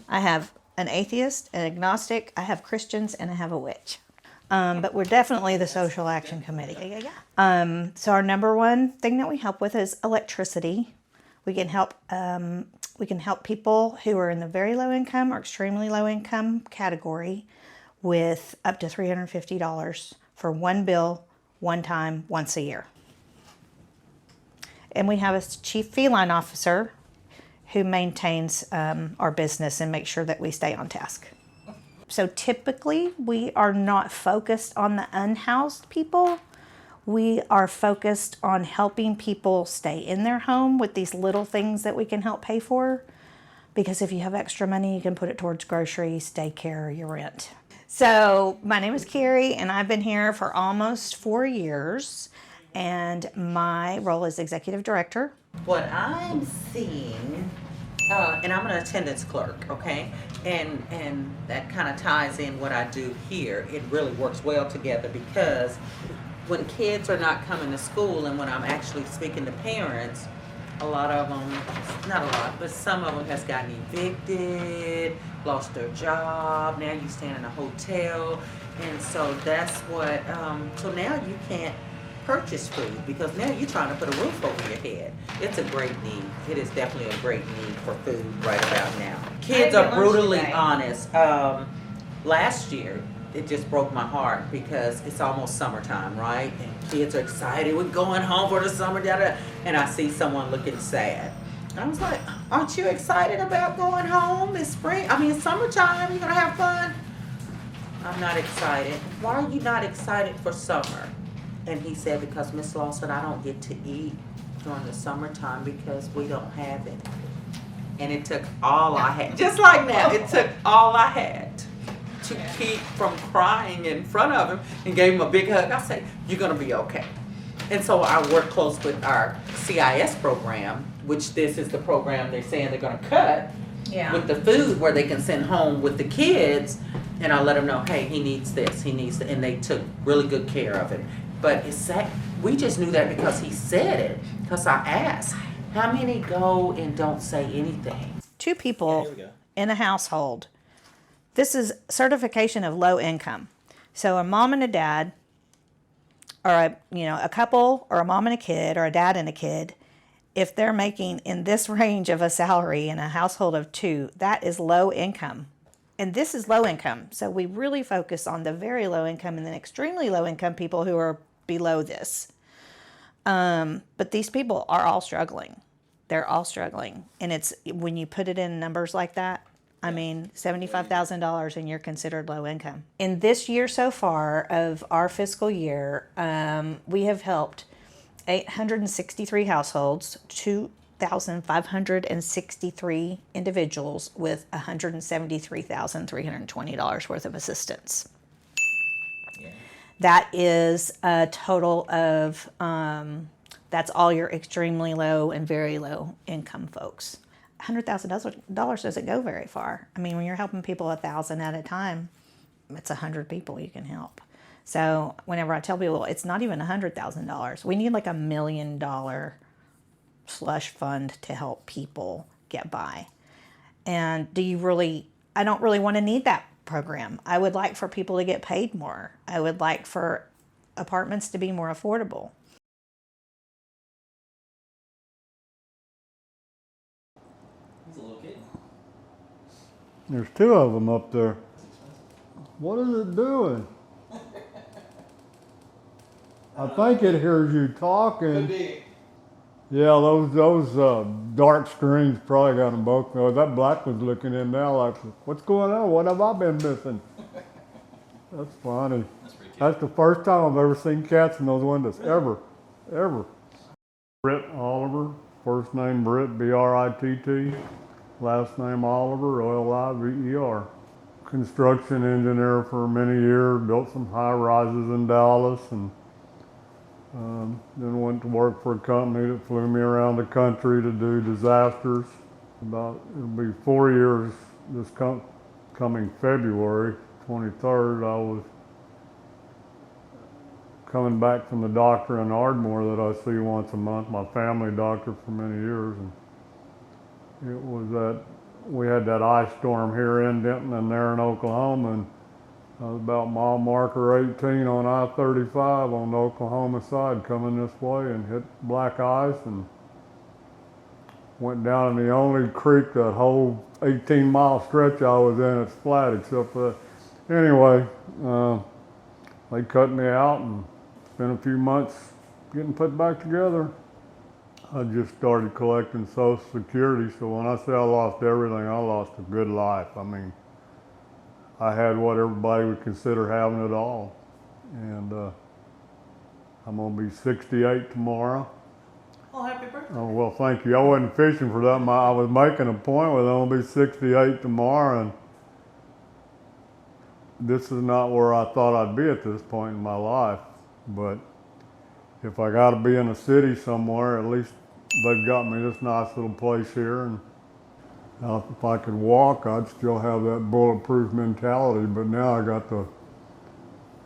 S9: I have an atheist, an agnostic, I have Christians, and I have a witch. But we're definitely the social action committee. So our number one thing that we help with is electricity. We can help people who are in the very low income or extremely low income category with up to $350 for one bill, one time, once a year. And we have a chief feline officer who maintains our business and makes sure that we stay on task. So typically we are not focused on the unhoused people. We are focused on helping people stay in their home with these little things that we can help pay for. Because if you have extra money, you can put it towards groceries, daycare, or your rent. So my name is Carrie, and I've been here for almost 4 years. And my role is executive director.
S5: What I'm seeing, and I'm an attendance clerk, okay? And that kind of ties in what I do here. It really works well together because when kids are not coming to school and when I'm actually speaking to parents, a lot of them, not a lot, but some of them has gotten evicted, lost their job, now you staying in a hotel. And so that's what, so now you can't purchase food because now you're trying to put a roof over your head. It's a great need. It is definitely a great need for food right about now. Kids are brutally honest. Last year, it just broke my heart because it's almost summertime, right? And kids are excited. We're going home for the summer, and I see someone looking sad. And I was like, aren't you excited about going home? It's spring. I mean, it's summertime. You're going to have fun. I'm not excited. Why are you not excited for summer? And he said, because Miss Lawson, I don't get to eat during the summertime because we don't have it. And it took all I had, just like that, it took all I had to keep from crying in front of him and gave him a big hug. I said, you're gonna be okay. And so I work close with our CIS program, which this is the program they're saying they're gonna cut with the food where they can send home with the kids. And I let them know, hey, he needs this, he needs that, and they took really good care of it. But we just knew that because he said it, because I asked, how many go and don't say anything?
S9: 2 people in a household. This is certification of low income. So a mom and a dad, or a couple, or a mom and a kid, or a dad and a kid, if they're making in this range of a salary in a household of 2, that is low income. And this is low income. So we really focus on the very low income and then extremely low income people who are below this. But these people are all struggling. They're all struggling. And it's when you put it in numbers like that, I mean, $75,000 and you're considered low income. In this year so far of our fiscal year, we have helped 863 households, 2,563 individuals with $173,320 worth of assistance. That is a total of, that's all your extremely low and very low income folks. $100,000 doesn't go very far. I mean, when you're helping people 1,000 at a time, it's 100 people you can help. So whenever I tell people it's not even $100,000, we need like $1 million slush fund to help people get by. And I don't really want to need that program. I would like for people to get paid more. I would like for apartments to be more affordable.
S18: He's a little kid.
S6: There's two of them up there. What is it doing? I think it hears you talking.
S18: Could be.
S6: Yeah, those dark screens probably got them both. Oh, that black one's looking in now like, what's going on? What have I been missing? That's funny. That's the first time I've ever seen cats in those windows, ever. Britt Oliver, first name Britt, B-R-I-T-T, last name Oliver, O-L-I-V-E-R. Construction engineer for many years, built some high rises in Dallas, and then went to work for a company that flew me around the country to do disasters. It'll be 4 years this coming February 23rd. I was coming back from the doctor in Ardmore that I see once a month, my family doctor for many years. And it was we had that ice storm here in Denton and there in Oklahoma, and I was about mile marker 18 on I-35 on the Oklahoma side coming this way and hit black ice and went down in the only creek that whole 18-mile stretch I was in. It's flat except for that. Anyway, they cut me out and spent a few months getting put back together. I just started collecting Social Security, so when I say I lost everything, I lost a good life. I mean, I had what everybody would consider having it all. And I'm gonna be 68 tomorrow.
S18: Oh, happy birthday.
S6: Oh, well, thank you. I wasn't fishing for that. I was making a point with I'm gonna be 68 tomorrow, and this is not where I thought I'd be at this point in my life. But if I gotta be in a city somewhere, at least they've got me this nice little place here. And now, if I could walk, I'd still have that bulletproof mentality, but now I got the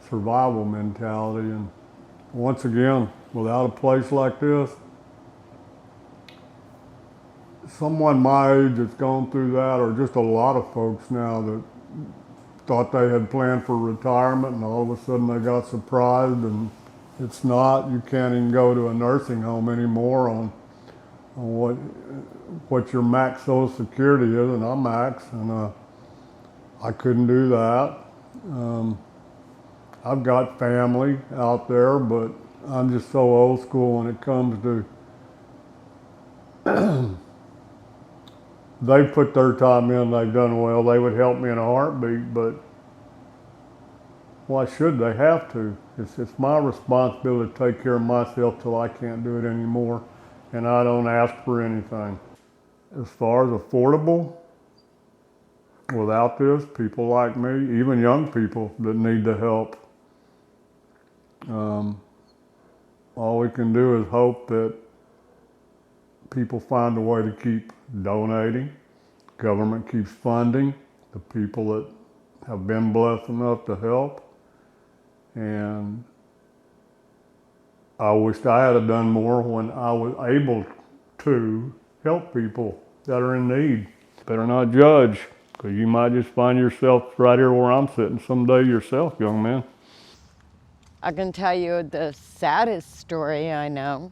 S6: survival mentality. And once again, without a place like this, someone my age that's gone through that, or just a lot of folks now that thought they had planned for retirement and all of a sudden they got surprised, and it's not. You can't even go to a nursing home anymore on what your max Social Security is, and I'm max, and I couldn't do that. I've got family out there, but I'm just so old school when it comes to they put their time in, they've done well. They would help me in a heartbeat, but why should they have to? It's my responsibility to take care of myself till I can't do it anymore, and I don't ask for anything. As far as affordable, without this, people like me, even young people that need the help, all we can do is hope that people find a way to keep donating, government keeps funding the people that have been blessed enough to help, and I wished I had done more when I was able to help people that are in need. Better not judge, because you might just find yourself right here where I'm sitting someday yourself, young man.
S13: I can tell you the saddest story I know.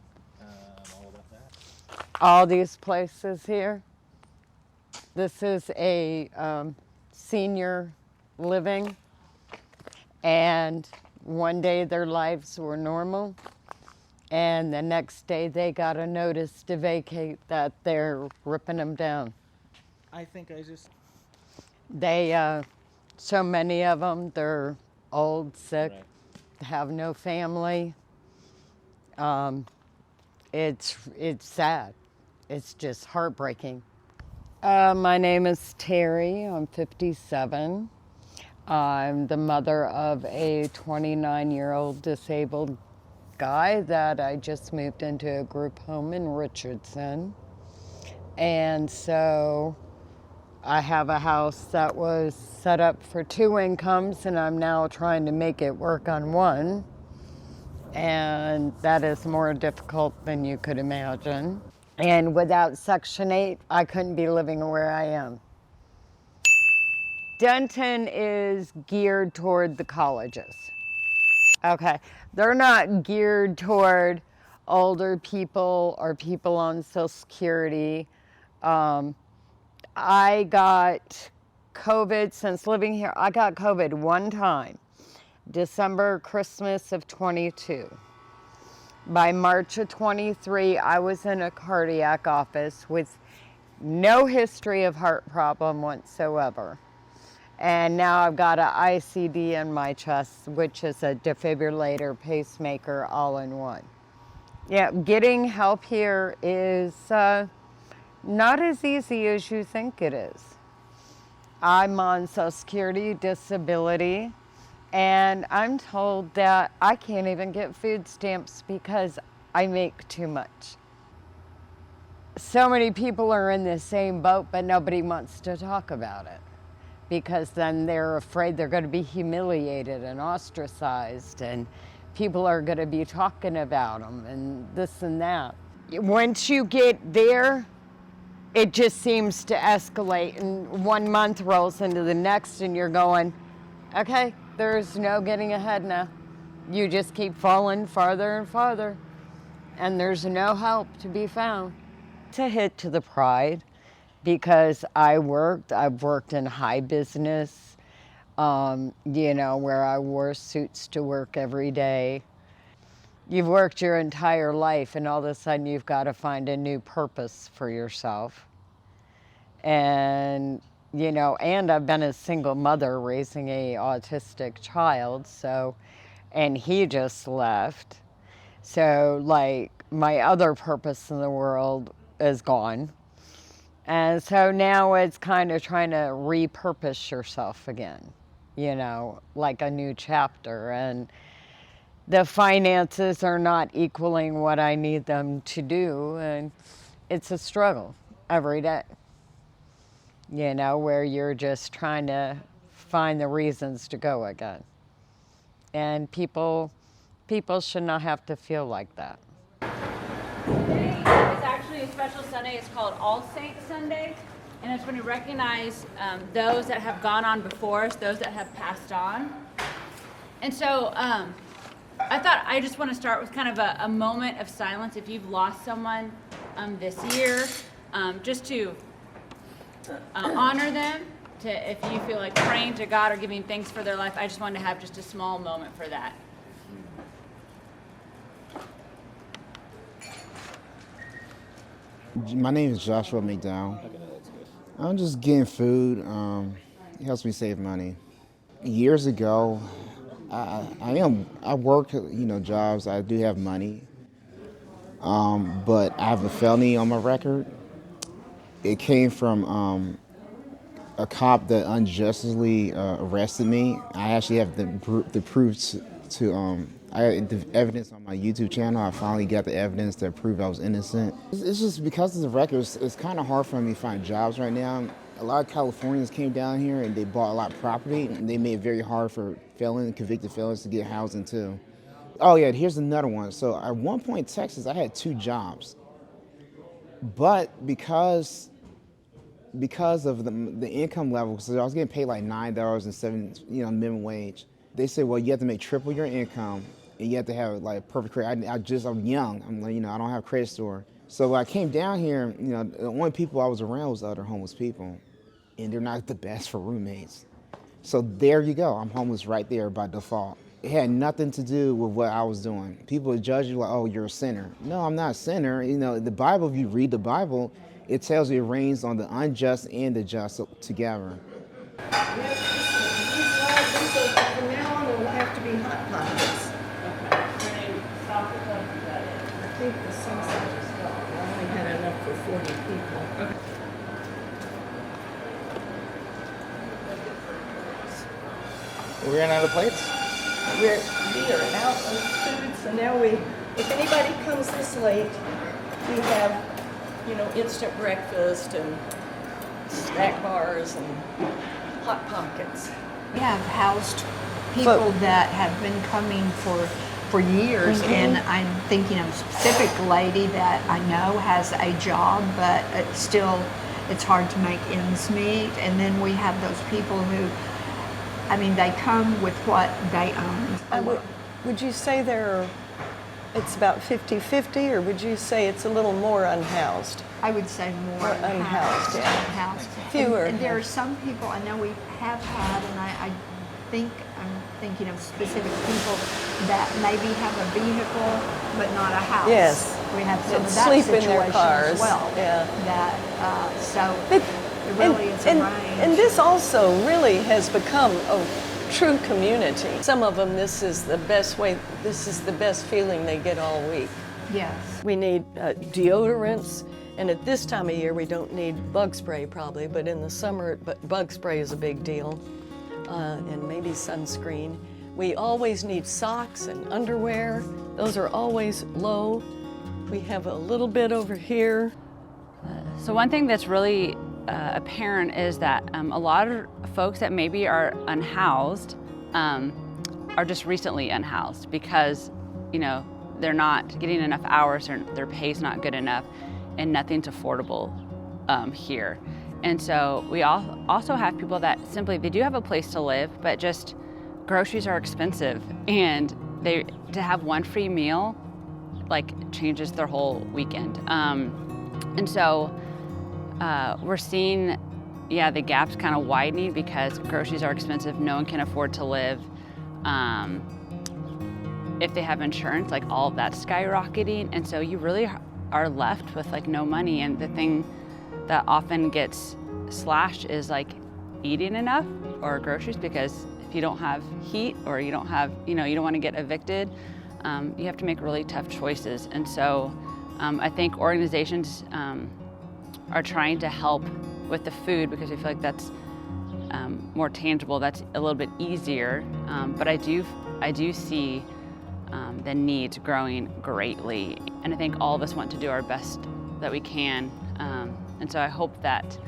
S13: All these places here. This is a senior living, and one day their lives were normal, and the next day they got a notice to vacate that they're ripping them down.
S18: I think I just...
S13: They, so many of them, they're old, sick,
S18: Right.
S13: have no family. It's sad. It's just heartbreaking. My name is Terry. I'm 57. I'm the mother of a 29-year-old disabled guy that I just moved into a group home in Richardson. And so I have a house that was set up for 2 incomes, and I'm now trying to make it work on one. And that is more difficult than you could imagine. And without Section 8, I couldn't be living where I am. Denton is geared toward the colleges. Okay, they're not geared toward older people or people on Social Security. I got COVID since living here. I got COVID one time, December, Christmas of 22. By March of 23, I was in a cardiac office with no history of heart problem whatsoever. And now I've got an ICD in my chest, which is a defibrillator, pacemaker, all in one. Yeah, getting help here is not as easy as you think it is. I'm on Social Security, disability, and I'm told that I can't even get food stamps because I make too much. So many people are in the same boat, but nobody wants to talk about it because then they're afraid they're going to be humiliated and ostracized, and people are going to be talking about them and this and that. Once you get there, it just seems to escalate, and 1 month rolls into the next, and you're going, okay, there's no getting ahead now. You just keep falling farther and farther, and there's no help to be found. It's a hit to the pride because I've worked in high business, you know, where I wore suits to work every day. You've worked your entire life, and all of a sudden you've got to find a new purpose for yourself. And, you know, and I've been a single mother raising an autistic child, so, and he just left. So, like, my other purpose in the world is gone. And so now it's kind of trying to repurpose yourself again, you know, like a new chapter. And the finances are not equaling what I need them to do, and it's a struggle every day, you know, where you're just trying to find the reasons to go again. And people should not have to feel like that.
S12: Today is actually a special Sunday. It's called All Saints Sunday, and it's when we recognize those that have gone on before us, those that have passed on. And so I thought I just want to start with kind of a moment of silence if you've lost someone this year, just to honor them, if you feel like praying to God or giving thanks for their life. I just wanted to have just a small moment for that.
S16: My name is Joshua McDowell. I'm just getting food. It helps me save money. Years ago, I work, you know, jobs. I do have money, but I have a felony on my record. It came from a cop that unjustly arrested me. I actually have the proofs to I had the evidence on my YouTube channel. I finally got the evidence that proved I was innocent. It's just because of the records, it's kind of hard for me to find jobs right now. A lot of Californians came down here and they bought a lot of property, and they made it very hard for convicted felons to get housing too. Oh yeah, here's another one. So at one point in Texas, I had 2 jobs, but because of the income level, so I was getting paid like $9.07, you know, minimum wage. They said, well, you have to make triple your income, and you have to have like perfect credit. I'm young. I'm like, you know, I don't have a credit score. So when I came down here, you know, the only people I was around was other homeless people, and they're not the best for roommates. So there you go. I'm homeless right there by default. It had nothing to do with what I was doing. People would judge you like, oh, you're a sinner. No, I'm not a sinner. You know, the Bible, if you read the Bible, it tells you it rains on the unjust and the just together.
S23: From now on, it will have to be hot pockets. I think the sunset is gone. I only had enough for 40 people. Okay.
S18: We ran out of plates?
S23: We are out of food, so now if anybody comes this late, we have, you know, instant breakfast and
S13: snack bars and Hot Pockets.
S8: We have housed people that have been coming for years, and I'm thinking of a specific lady that I know has a job, but it's hard to make ends meet. And then we have those people who, I mean, they come with what they own.
S14: Would you say it's about 50-50, or would you say it's a little more unhoused?
S8: I would say more
S14: unhoused. Yeah.
S8: Unhoused.
S14: Fewer.
S8: And there are some people I know we have had, and I think I'm thinking of specific people that maybe have a vehicle but not a house.
S14: Yes.
S8: We have some of that
S14: sleep
S8: situation
S14: in their cars.
S8: as well.
S14: Yeah.
S8: That so it really is a range.
S14: And this also really has become a true community. Some of them, this is the best feeling they get all week.
S8: Yes.
S14: We need deodorants, and at this time of year we don't need bug spray probably, but in the summer bug spray is a big deal, and maybe sunscreen. We always need socks and underwear. Those are always low. We have a little bit over here.
S12: So one thing that's really apparent is that a lot of folks that maybe are unhoused are just recently unhoused because, they're not getting enough hours, their pay's not good enough, and nothing's affordable here. And so we also have people that simply, they do have a place to live, but just groceries are expensive, and to have one free meal changes their whole weekend. And so we're seeing, the gap's kind of widening because groceries are expensive, no one can afford to live. If they have insurance, all of that's skyrocketing, and so you really are left with no money. And the thing that often gets slashed is eating enough or groceries, because if you don't have heat or you don't have, you don't want to get evicted, you have to make really tough choices. And so I think organizations are trying to help with the food because I feel like that's more tangible, that's a little bit easier. But I do see the needs growing greatly. And I think all of us want to do our best that we can. And so I hope that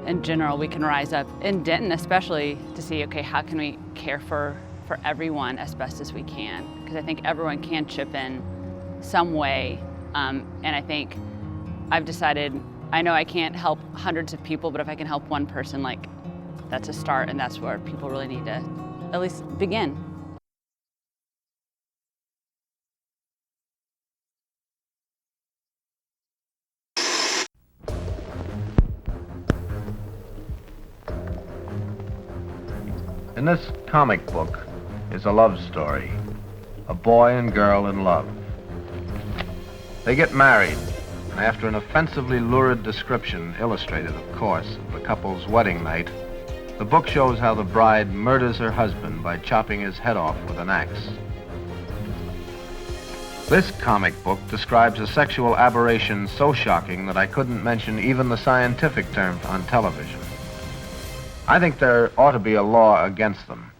S12: in general we can rise up, in Denton especially, to see, okay, how can we care for everyone as best as we can? Because I think everyone can chip in some way. And I think I've decided, I know I can't help hundreds of people, but if I can help one person, that's a start, and that's where people really need to at least begin.
S21: In this comic book is a love story, a boy and girl in love. They get married, and after an offensively lurid description, illustrated of course, of the couple's wedding night, the book shows how the bride murders her husband by chopping his head off with an axe. This comic book describes a sexual aberration so shocking that I couldn't mention even the scientific term on television. I think there ought to be a law against them.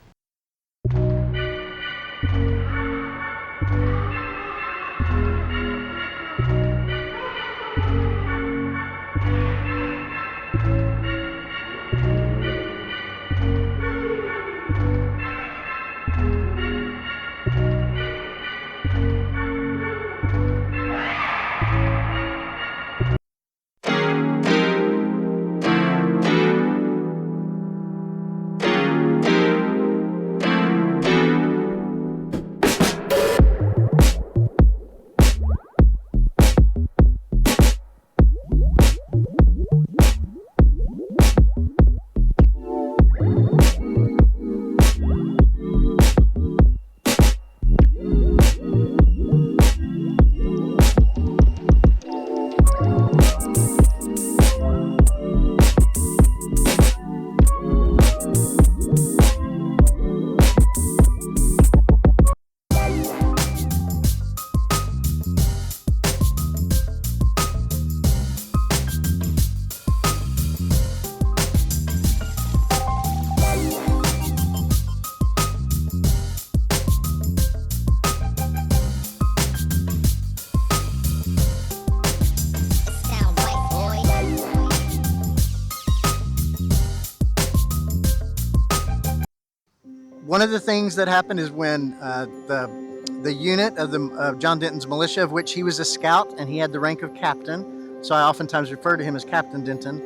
S7: one of the things that happened is when the unit of John Denton's militia, of which he was a scout and he had the rank of captain, so I oftentimes refer to him as Captain Denton,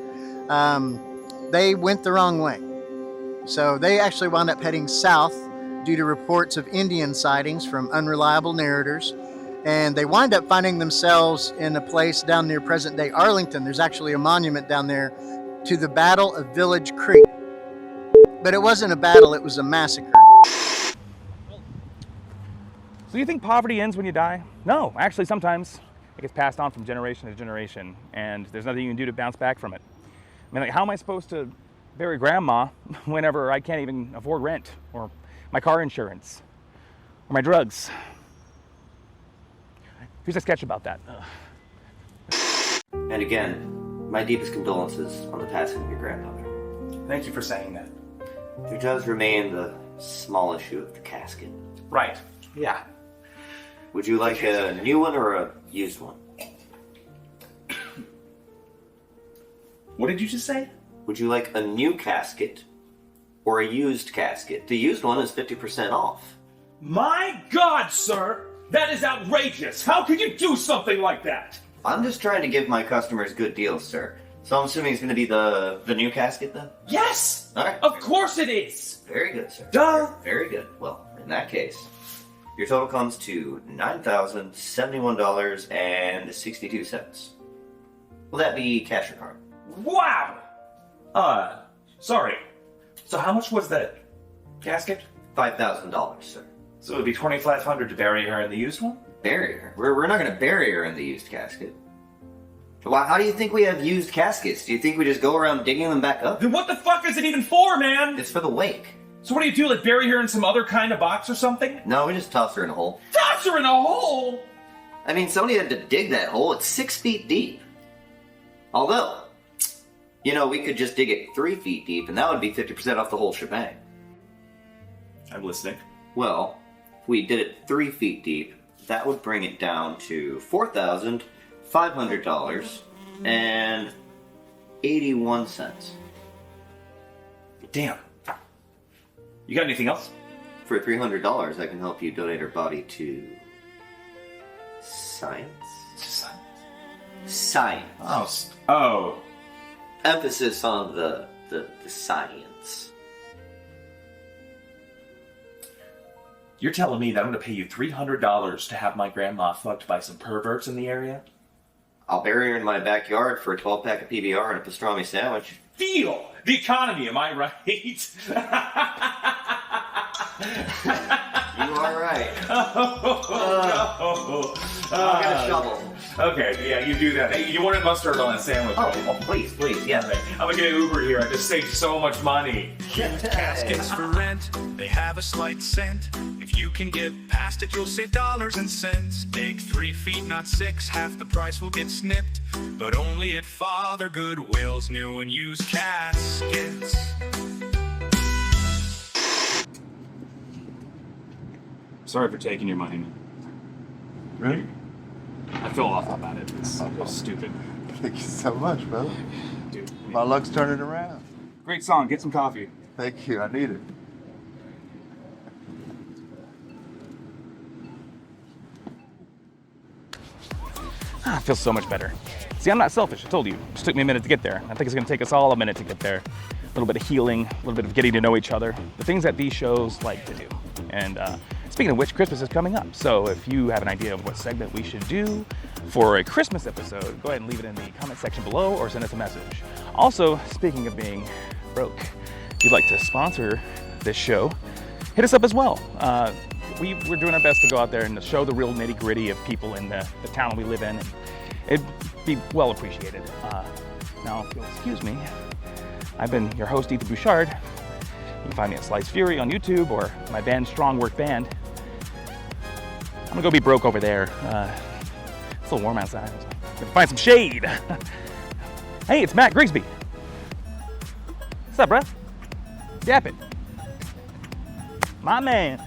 S7: they went the wrong way. So they actually wound up heading south due to reports of Indian sightings from unreliable narrators. And they wind up finding themselves in a place down near present-day Arlington. There's actually a monument down there to the Battle of Village Creek. But it wasn't a battle, it was a massacre.
S2: So you think poverty ends when you die? No, actually sometimes it gets passed on from generation to generation, and there's nothing you can do to bounce back from it. I mean, like, how am I supposed to bury grandma whenever I can't even afford rent, or my car insurance, or my drugs? Here's a sketch about that.
S19: And again, my deepest condolences on the passing of your grandmother.
S2: Thank you for saying that.
S19: There does remain the small issue of the casket.
S2: Right, yeah.
S19: Would you like a new one or a used one?
S2: What did you just say?
S19: Would you like a new casket or a used casket? The used one is 50% off.
S20: My God, sir! That is outrageous! How could you do something like that?
S19: I'm just trying to give my customers good deals, sir. So I'm assuming it's going to be the new casket then?
S20: Yes!
S19: All right.
S20: Of course it is!
S19: Very good, sir.
S20: Duh!
S19: Very good. Well, in that case, your total comes to $9,071.62. Will that be cash or card?
S20: Wow! Sorry. So how much was that casket?
S19: $5,000, sir.
S20: So it would be $2,500 to bury her in the used one?
S19: Bury her? We're not going to bury her in the used casket. Well, how do you think we have used caskets? Do you think we just go around digging them back up?
S20: Then what the fuck is it even for, man?
S19: It's for the wake.
S20: So what do? Like bury her in some other kind of box or something?
S19: No, we just toss her in a hole.
S20: Toss her in a hole?
S19: I mean, somebody had to dig that hole. It's 6 feet deep. Although, you know, we could just dig it 3 feet deep, and that would be 50% off the whole shebang.
S20: I'm listening.
S19: Well, if we did it 3 feet deep, that would bring it down to $4,500.81.
S20: Damn. You got anything else?
S19: For $300, I can help you donate her body to science. Science.
S20: Oh.
S19: Emphasis on the science.
S20: You're telling me that I'm going to pay you $300 to have my grandma fucked by some perverts in the area?
S19: I'll bury her in my backyard for a 12-pack of PBR and a pastrami sandwich.
S20: Feel the economy, am I right?
S19: You are right.
S20: I'll
S19: get a shovel.
S20: Okay, yeah, you do that. Hey, you wanted mustard on a sandwich.
S19: Oh, please, yeah.
S20: I'm gonna get an Uber here. I just saved so much money.
S22: Caskets for rent, they have a slight scent. If you can get past it, you'll save dollars and cents. Dig 3 feet, not 6, half the price will get snipped. But only at Father Goodwill's new and used caskets.
S2: Sorry for taking your money, man.
S24: Really?
S2: I feel awful about it. It's stupid.
S24: Thank you so much, brother. Dude, my luck's turning around.
S2: Great song. Get some coffee.
S24: Thank you. I need it.
S2: I feel so much better. See, I'm not selfish. I told you. It just took me a minute to get there. I think it's going to take us all a minute to get there. A little bit of healing, a little bit of getting to know each other. The things that these shows like to do. And speaking of which, Christmas is coming up. So if you have an idea of what segment we should do for a Christmas episode, go ahead and leave it in the comment section below or send us a message. Also, speaking of being broke, if you'd like to sponsor this show, hit us up as well. We're doing our best to go out there and show the real nitty-gritty of people in the town we live in. And it'd be well appreciated. Now, if you'll excuse me, I've been your host, Ethan Bouchard. You can find me at Slice Fury on YouTube or my band, Strong Work Band. I'm gonna go be broke over there. It's a little warm outside. I'm gonna find some shade. Hey, it's Matt Grigsby. What's up, bruh? Dap it. My man.